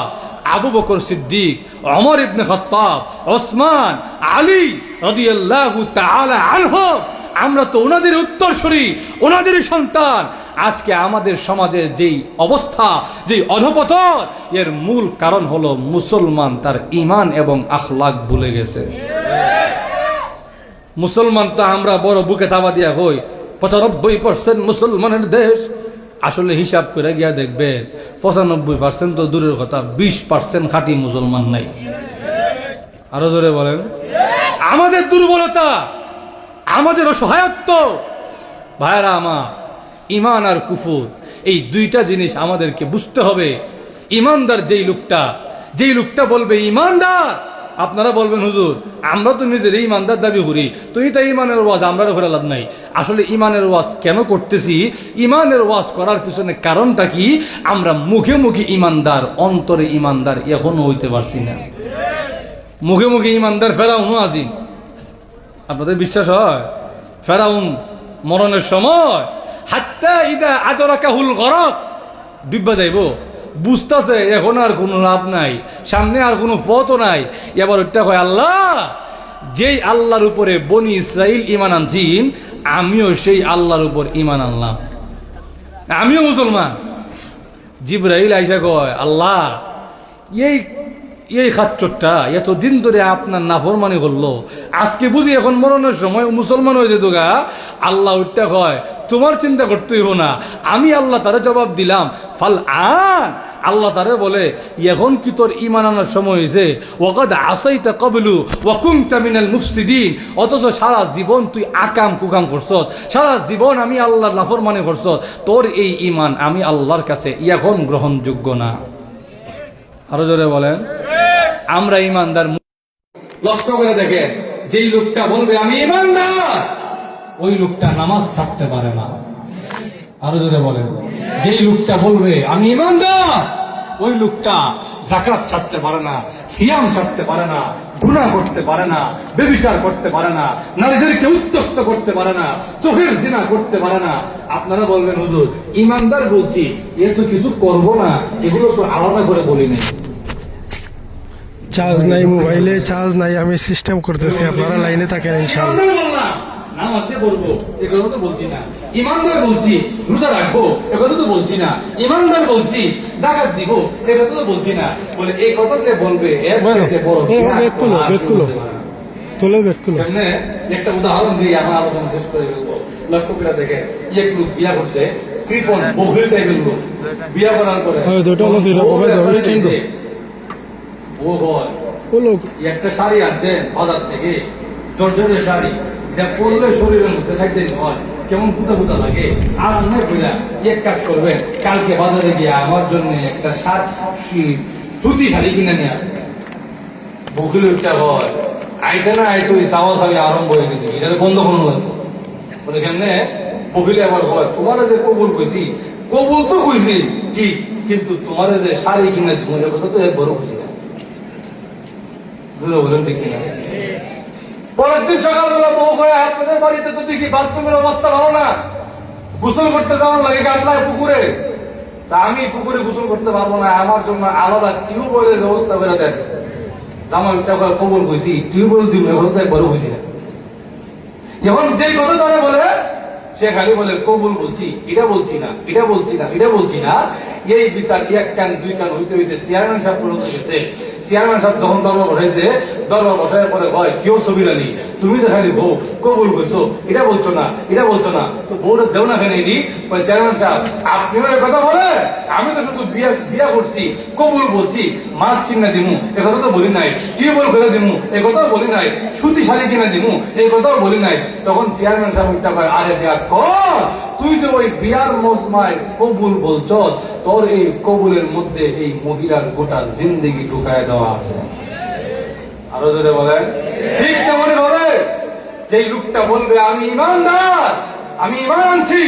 [SPEAKER 1] আবু বকর সিদ্দিক, ওমর ইবনে খাত্তাব, ওসমান, আলী রাদিয়াল্লাহু তাআলা আনহুম, আমরা তো ওনাদের উত্তরসূরি, ওনাদের সন্তান। আজকে আমাদের সমাজের যেই অবস্থা, যেই অধপতন, এর মূল কারণ হলো মুসলমান তার ঈমান এবং আখলাক ভুলে গেছে। মুসলমান তো আমরা বড় বুকে থাবা দিয়া হই, 95% মুসলমানের দেশ। আসলে হিসাব করে গিয়া দেখবেন 95% তো দূরের কথা, 20% খাঁটি মুসলমান নাই। আরো জোরে বলেন। আমাদের দুর্বলতা, আমাদের অসহায়ত্ব, ভাইরা আমার, ঈমান আর কুফর, এই দুইটা জিনিস আমাদেরকে বুঝতে হবে। ঈমানদার যেই লোকটা বলবে ঈমানদার, আপনারা বলবেন হুজুর আমরা তো নিজের ঈমানদার দাবি করি, তুই তো ঈমানের ওয়াজ আমরা করে লাভ নাই। আসলে ঈমানের ওয়াজ কেন করতেছি, ঈমানের ওয়াজ করার পিছনে কারণটা কি? আমরা মুখে মুখে ঈমানদার, অন্তরে ঈমানদার এখনো হইতে পারছি না। মুখে মুখে ঈমানদার ফেরাউনও আজিম, আপনাদের বিশ্বাস হয়? ফেরাউন মরণের সময় হাত্তা ইদা আদরাকাহুল গরক ডুববা যাইব, বুঝতেছে এখন আর কোনো লাভ নাই, সামনে আর কোনো পথও নাই। এবার ওইটা কয় আল্লাহ, যেই আল্লাহর উপরে বনি ইসরাইল ঈমান আনছিন, আমিও সেই আল্লাহর উপর ঈমান আনলাম, আমিও মুসলমান। জিবরাইল আইসা কয় আল্লাহ, এই খাচ্চরটা এতদিন ধরে আপনার নাফরমানি করলো, আজকে বুঝি এখন মরণের সময় মুসলমান হয়ে যেত গা। আল্লাহ উঠটা কয় তোমার চিন্তা করতে হইব না, আমি আল্লাহ তারে জবাব দিলাম। ফাল আন, আল্লাহ তারে বলে এখন কি তোর ঈমান আনার সময় হয়েছে? ওয়াকাদ আসাইতা ক্বাবলু ওয়া কুনতা মিনাল মুফসিদিন, অথচ সারা জীবন তুই আকাম কুকাম করছস, সারা জীবন আমি আল্লাহর নাফরমানি করছস, তোর এই ঈমান আমি আল্লাহর কাছে এখন গ্রহণযোগ্য না। আরো জোরে বলেন। আমরা ঈমানদার। লক্ষ্য করে দেখেন, যেই লোকটা বলবে আমি ঈমানদার, ওই লোকটা নামাজ ছাড়তে পারে না। আরো জোরে বলেন। যেই লোকটা বলবে আমি ঈমানদার, ওই লোকটা যাকাত ছাড়তে পারে না, সিয়াম ছাড়তে পারে না, গুনাহ করতে পারে না, ব্যভিচার করতে পারে না, নারীদেরকে উত্ত্যক্ত করতে পারে না, চোখের জিনা করতে পারে না। আপনারা বলবেন হুজুর ঈমানদার বলছি, এ তো কিছু করব না, এগুলো তো আলাদা করে বলিনি।
[SPEAKER 2] চার্জ নাই মোবাইলে, চার্জ নাই, আমি সিস্টেম করতেছি, আপনারা লাইনে থাকেন ইনশাআল্লাহ।
[SPEAKER 1] নামাজে পড়বো এ কথা তো বলছি না, ঈমানদার বলছি, রোজা রাখবো এ কথা তো বলছি না, ঈমানদার বলছি, যাকাত দিব এ কথা তো বলছি না। বলে এই কথা যে বলবে একটা উদাহরণ দিয়ে আমার আলোচনা শেষ করে ফেলবো। লক্ষ্য করে দেখে এক লোক বিয়া করছে, কৃপণ বহিল টাইপের লোক, বিয়া করার পরে ও হয় একটা শাড়ি আনছেন বাজার থেকে, জর্জরের শাড়ি, এটা পরলে শরীরের মধ্যে থাকতে হয় কেমন ফুটা ফুটা লাগে। আর নয় বুঝা এক কাজ করবেন, কালকে বাজারে গিয়ে আমার জন্য একটা সুতি শাড়ি কিনে নিয়ে আসবে। বকিল একটা হয় আইতে না আইতো চাওয়া চাবি আরম্ভ হয়ে গেছে, এটা বন্ধ কোনো লাগবে বলে কেমনে। বকিলে আবার হয় তোমার যে কবুল কইছি, কবুল তো কইছি ঠিক, কিন্তু তোমার যে শাড়ি কিনে দিব এ কথা তো একবারও খুশি না। বলেন ঠিক কিনা? পরের দিন সকালবেলা বউ করে আপনাদের বাড়িতে তো দেখি বাথরুমের অবস্থা ভালো না, গোসল করতে যাওয়ার লাগে গামলায় পুকুরে। তা আমি পুকুরে গোসল করতে পারবো না, আমার জন্য আলাদা টিউবওয়েলের ব্যবস্থা করে দেন। জামাইটা কবুল কইছি, টিউবওয়েল দিব একবারও বুঝি না। এখন যে কথা তারা বলে সে খালি বলে কবুল বলছি, এটা বলছি না, এটা বলছি না, এটা বলছি না। এই বিচার এক কান দুই কান হইতে হইতে চেয়ারম্যান সাহেব পর্যন্ত গেছে। চেয়ারম্যান সাহেব যখন দরবার বসাইছে, দরবার বসার পরে হয় কেউ ছবি রানি, তুমি যে খালি বউ কবুল করছো, এটা বলছো না, এটা বলছো না, তো বউটা দেও না কেন এটি? চেয়ারম্যান সাহেব আপনিও এ কথা বলে, আমি তো শুধু বিয়া করছি, কবুল বলছি, মাছ কিনা দিমু এ কথা তো বলি নাই, টিউবওয়েল ফেলে দিমু এ কথাও বলি নাই, সুতি শাড়ি কিনা দিমু এই কথাও বলি নাই। তখন চেয়ারম্যান সাহেব একটা কয় আরে বিয়া কর, তুই যে ওই বিয়ার মজমায় কবুল বলছ, তোর এই কবুলের মধ্যে এই মহিলার গোটা জিন্দেগি ঢুকায় দেওয়া আছে। আরো যদি বলেন ঠিক তেমন ভাবে যেই লোকটা বলবে আমি ইমানদার, আমি ইমান আনছি,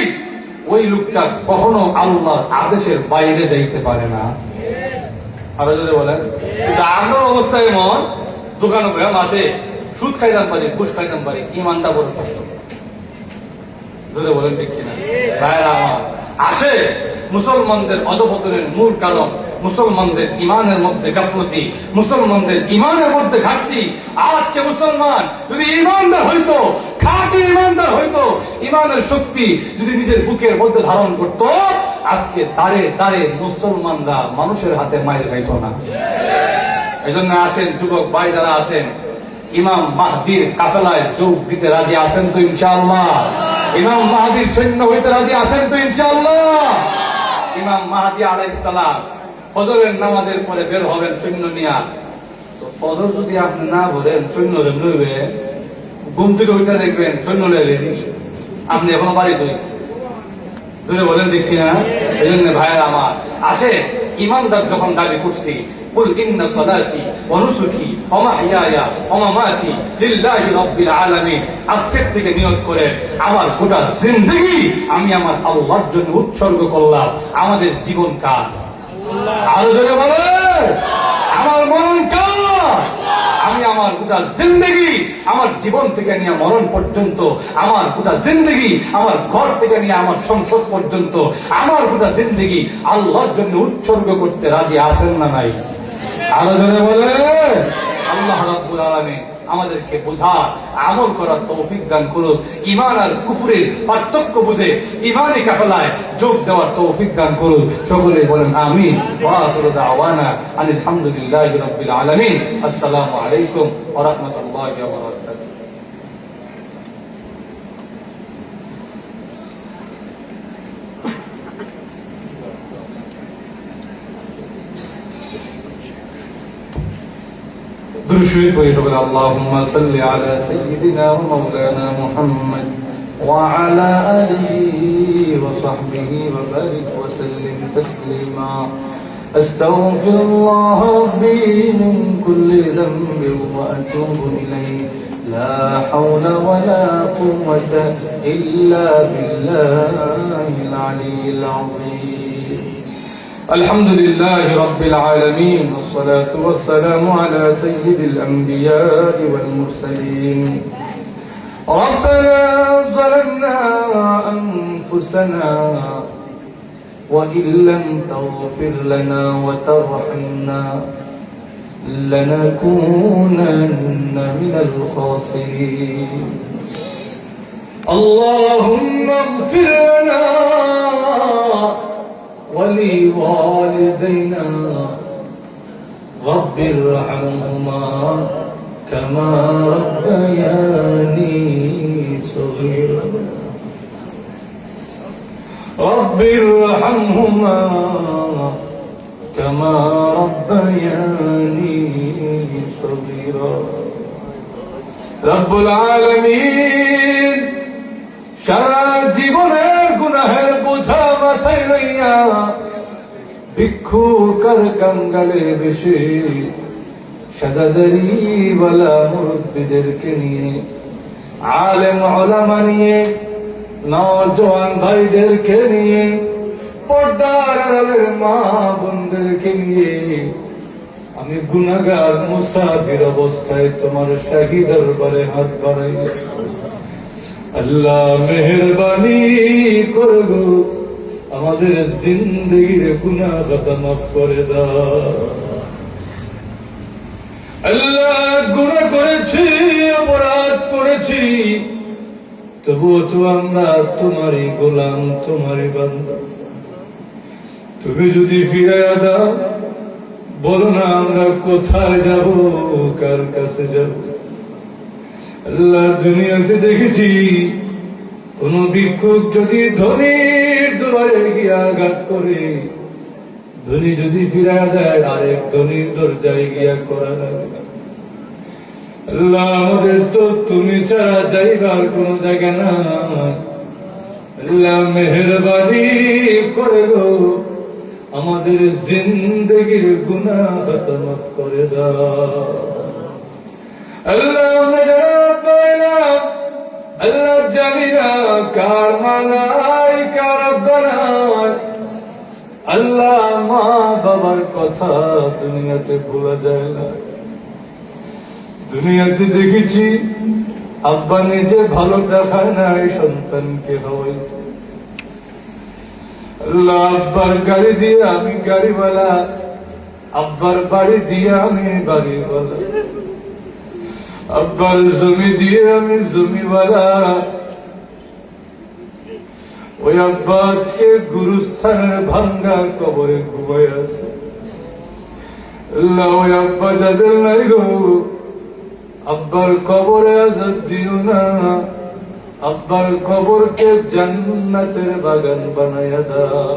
[SPEAKER 1] ওই লোকটা কখনো আল্লাহর আদেশের বাইরে যাইতে পারে না। আরো যদি বলেন কিন্তু আমার অবস্থা এমন, দোকানে মাঠে সুদ খাইতাম পারি, ঘুষ খাইতাম পারি, ইমানটা বড় কষ্ট। বলেন ঠিক কিনা? আসে মুসলমানদের অধপতনের মূল কারণ মুসলমানদের ইমানের মধ্যে গাফলতি, মুসলমানদের ইমানের মধ্যে ঘাটতি। আজকে মুসলমান যদি ইমানদার হইতো, খাঁটি ইমানদার হইতো, ইমানের শক্তি যদি নিজের বুকের মধ্যে ধারণ করত, আজকে দাঁড়ে দাঁড়ে মুসলমানরা মানুষের হাতে মাইর খাইত না। এই জন্য আসেন যুবক ভাই যারা আছেন, ইমাম মাহদির কাফেলায় যোগ দিতে রাজি আছেন তো ইনশাআল্লাহ? ইমাম মাহদির সৈন্য হইতে রাজি আছেন তো ইনশাআল্লাহ? ইমাম মাহদি আলাইহিস সালাম ফজরের নামাজের পরে বের হবেন সৈন্য নিয়ে। তো ফজর যদি আপনি না বলেন, সৈন্য লইবে, ঘুম থেকে উঠে দেখবেন সৈন্য লইলে আপনি এখনো বাড়ি ধরে বলেন দেখি না। এই জন্য ভাইয়ের আমার আসে ইমানদার যখন দাবি করছি, قل إن صلاتي ونسكي ومحياي ومماتي لله رب العالمين, আজকের থেকে নিয়ত করে আমার গোটা জিন্দেগি আমি আমার আল্লাহর জন্য উৎসর্গ করলাম। আমাদের জীবন কার? আরো জোরে বলে আমার মরণ কার? আমি আমার গোটা জিন্দগি, আমার জীবন থেকে নিয়ে মরণ পর্যন্ত, আমার গোটা জিন্দগি, আমার ঘর থেকে নিয়ে আমার সংসদ পর্যন্ত, আমার গোটা জিন্দগি আল্লাহর জন্য উৎসর্গ করতে রাজি আছেন না নাই? আরো জনে বলে আল্লাহ রাব্বুল আলামিন আমাদেরকে বোঝা, আমল করার তৌফিক দান করুন। ঈমান আর কুফরের পার্থক্য বুঝে ঈমানি কাফেলায় যোগ দেওয়ার তৌফিক দান করুন। সকলে বলেন আমিন। ওয়া আখিরু দাওয়ানা আনিল হামদুলিল্লাহি রাব্বিল আলামিন। আসসালামু আলাইকুম ওয়া রাহমাতুল্লাহি ওয়া বারাকাতুহু। درشد ويقول اللهم صل على سيدنا ومولانا محمد وعلى آله وصحبه وبارك وسلم تسليما. أستغفر الله ربي من كل ذنب وأتوب إليه. لا حول ولا قوة إلا بالله العلي العظيم. الحمد لله رب العالمين والصلاة والسلام على سيد الأنبياء والمرسلين. ربنا ظلمنا أنفسنا وإن لم تغفر لنا وترحمنا لنكونن من الخاسرين. اللهم اغفر لنا ولوالدينا رب ارحمهما كما ربياني صغيرا. رب ارحمهما كما ربياني صغيرا. رب العالمين সারা জীবনের গুনাহের বোঝা মাথায় লইয়া ভিক্ষুকার কাঙ্গালে বেশে সাদাদারি ওয়ালা মুরব্বিদেরকে নিয়ে, আলেম ওলামা নিয়ে, নওজোয়ান ভাইদেরকে নিয়ে, পর্দার আড়ালের মা বোনদেরকে নিয়ে আমি গুনাহগার মুসাফির অবস্থায় তোমার শাহী দরবারে হাত বাড়াই। আল্লাহ মেহেরবানি করে গো আমাদের জিন্দগির গুনাহ খাতা মাফ করে দাও। আল্লাহ গুনাহ করেছি, অপরাধ করেছি, তবুও তো আমরা তোমারই গোলাম, তোমারই বান্দা। তুমি যদি ফিরাইয়া দাও, বলো না আমরা কোথায় যাব, কার কাছে যাব। আল্লাহ দুনিয়াতে দেখেছি কোন ভিক্ষুক যদি ধনীর দুয়ারে গিয়ে আঘাত করে, ধনী যদি ফিরাইয়া দেয় আরেক ধনীর দরজায় গিয়া করা লাগে। আল্লাহ আমাদের তো তুমি ছাড়া যাইবার কোন জায়গা না। আল্লাহ মেহেরবানি করে গো আমাদের জিন্দগির গুনাহ খাতা মাফ করে দাও। আল্লাহ আমরা পাইলাম, আল্লাহ জানি না কার মালাই কার বানায়। আল্লাহ মা বাবার কথা দুনিয়াতে ভোলা যায় না। দুনিয়াতে দেখেছি আব্বা নিজে ভালো দেখায় নাই, সন্তানকে হওয়াইছে। আল্লাহ আব্বার গাড়ি দিয়ে আমি গাড়িওয়ালা, আব্বার বাড়ি দিয়ে আমি বাড়িওয়ালা, আব্বার জমি দিয়ে আমি জমিওয়ালা। ওই আব্বা আজকে গুরুস্থানের ভাঙ্গা কবরে ঘুমায় আছে। আল্লাহ ওই আব্বা যাদের নাই গো, আব্বার কবরে আযাব দিও না, আব্বার কবরকে জান্নাতের বাগান বানায়া দাও।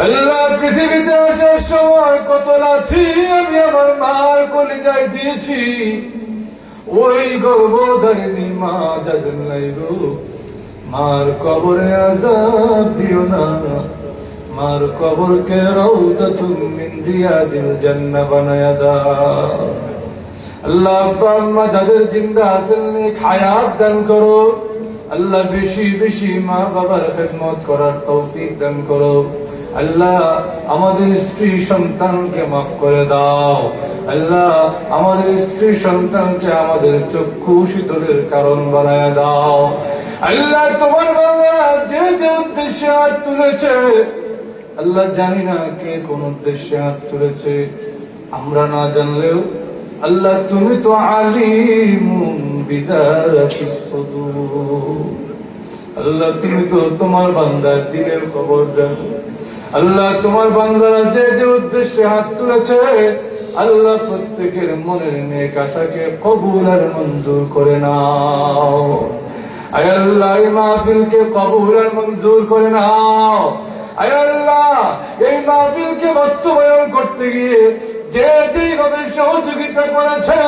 [SPEAKER 1] আল্লাহ পৃথিবীতে আসার সময় কত লাথি আমি আমার মার কলিজায় দিয়েছি। ওই গর্ভধারিণী মা যাদের নাই গো, মার কবরে আযাব দিও না, মার কবরকে রাউদাতুম মিন রিয়াদিল জান্নাহ বানায়া দাও। আল্লাহ আব্বা আম্মা যাদের জিন্দা আছেন নেক হায়াত দান করো। আল্লাহ বেশি বেশি মা বাবার খেদমত করার তৌফিক দান করো। আল্লাহ আমাদের স্ত্রী সন্তানকে মাফ করে দাও। আল্লাহ আমাদের স্ত্রী সন্তানকে আমাদের চক্ষু শীতলের কারণ বানায় দাও। আল্লাহ তোমার বাংলা যে যে উদ্দেশ্যে হাত তুলেছে, আল্লাহ জানি না কে কোন উদ্দেশ্যে হাত তুলেছে, আমরা না জানলেও আল্লাহ তুমি তো আলিমুন বিদাতিস সুদূর। আল্লাহ তুমি তো তোমার বান্দার দিলের খবর জানো। আল্লাহ তোমার বান্দারা যে যে উদ্দেশ্যে হাত তুলেছে, আল্লাহ প্রত্যেকের মনের নেক আশাকে কবুল আর মঞ্জুর করে নাও। আয় আল্লাহ এই মাহফিলকে কবুল আর মঞ্জুর করে নাও। আয় আল্লাহ এই মাহফিলকে বাস্তবায়ন করতে গিয়ে যে যেভাবে সহযোগিতা করেছে,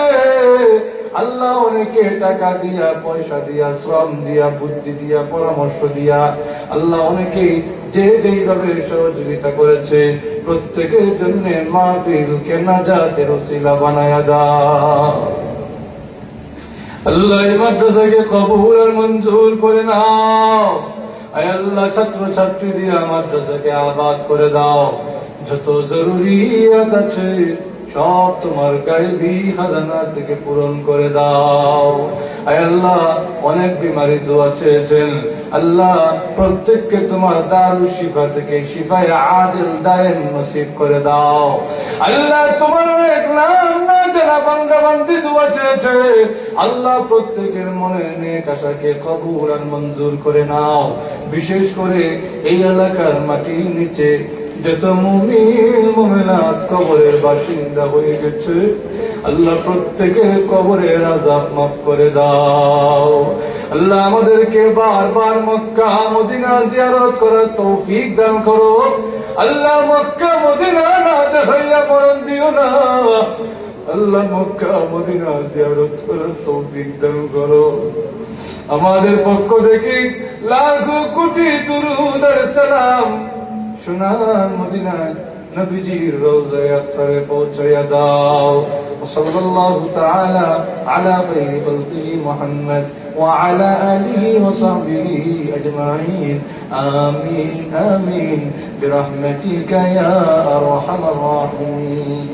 [SPEAKER 1] আল্লাহ অনেকে টাকা দিয়া, পয়সা দিয়া, শ্রম দিয়া, বুদ্ধি দিয়া, পরামর্শ দিয়া, আল্লাহ অনেকে যে যেভাবে সহযোগিতা করেছে, প্রত্যেকের জন্য মাহফিলকে নাজাতের ওসিলা বানায়া দাও। আল্লাহ এই মাদ্রাসাকে কবুল আর মঞ্জুর করে নাও। আয় আল্লাহ ছাত্র ছাত্রী দিয়া মাদ্রাসাকে আবাদ করে দাও। যত জরুরিয়াত আছে সব তোমার গায়বী খাজানা থেকে পূরণ করে দাও। আয় আল্লাহ অনেক বিমারি দোয়া চেয়েছেন, আল্লাহ প্রত্যেককে তোমার দারুল শিফা থেকে শিফায়ে আজিল দায়েম নসিব করে দাও। আল্লাহ তোমার অনেক নাম না জানা বান্দা বান্দি দোয়া চেয়েছে, আল্লাহ প্রত্যেকের মনে নেক আশাকে কবুল আর মঞ্জুর করে নাও। বিশেষ করে এই এলাকার মাটির নিচে যত মুমিন মুমিনাত কবরের বাসিন্দা হয়ে গেছে, আল্লাহ প্রত্যেকের কবরের আযাব মাফ করে দাও। আল্লাহ আমাদেরকে বারবার মক্কা মদিনা জিয়ারত করার তৌফিক দান করো। আল্লাহ মক্কা মদিনা না দেখাইয়া মরণ দিও না। আল্লাহ মক্কা মদিনা জিয়ারত করার তৌফিক দান করো। আমাদের পক্ষ থেকে লাখো কোটি দুরূদ আর সালাম সোনার মদিনায় নবীজির রওজায়ে আতহারে পৌঁছায়া দাও। সাল্লাল্লাহু তাআলা আলা খায়রি খালকিহি মুহাম্মদ ওয়া আলা আলিহি ওয়া সাহবিহি আজমাইন। আমিন আমিন বিরহমাতিকা ইয়া আরহামার রাহিমিন।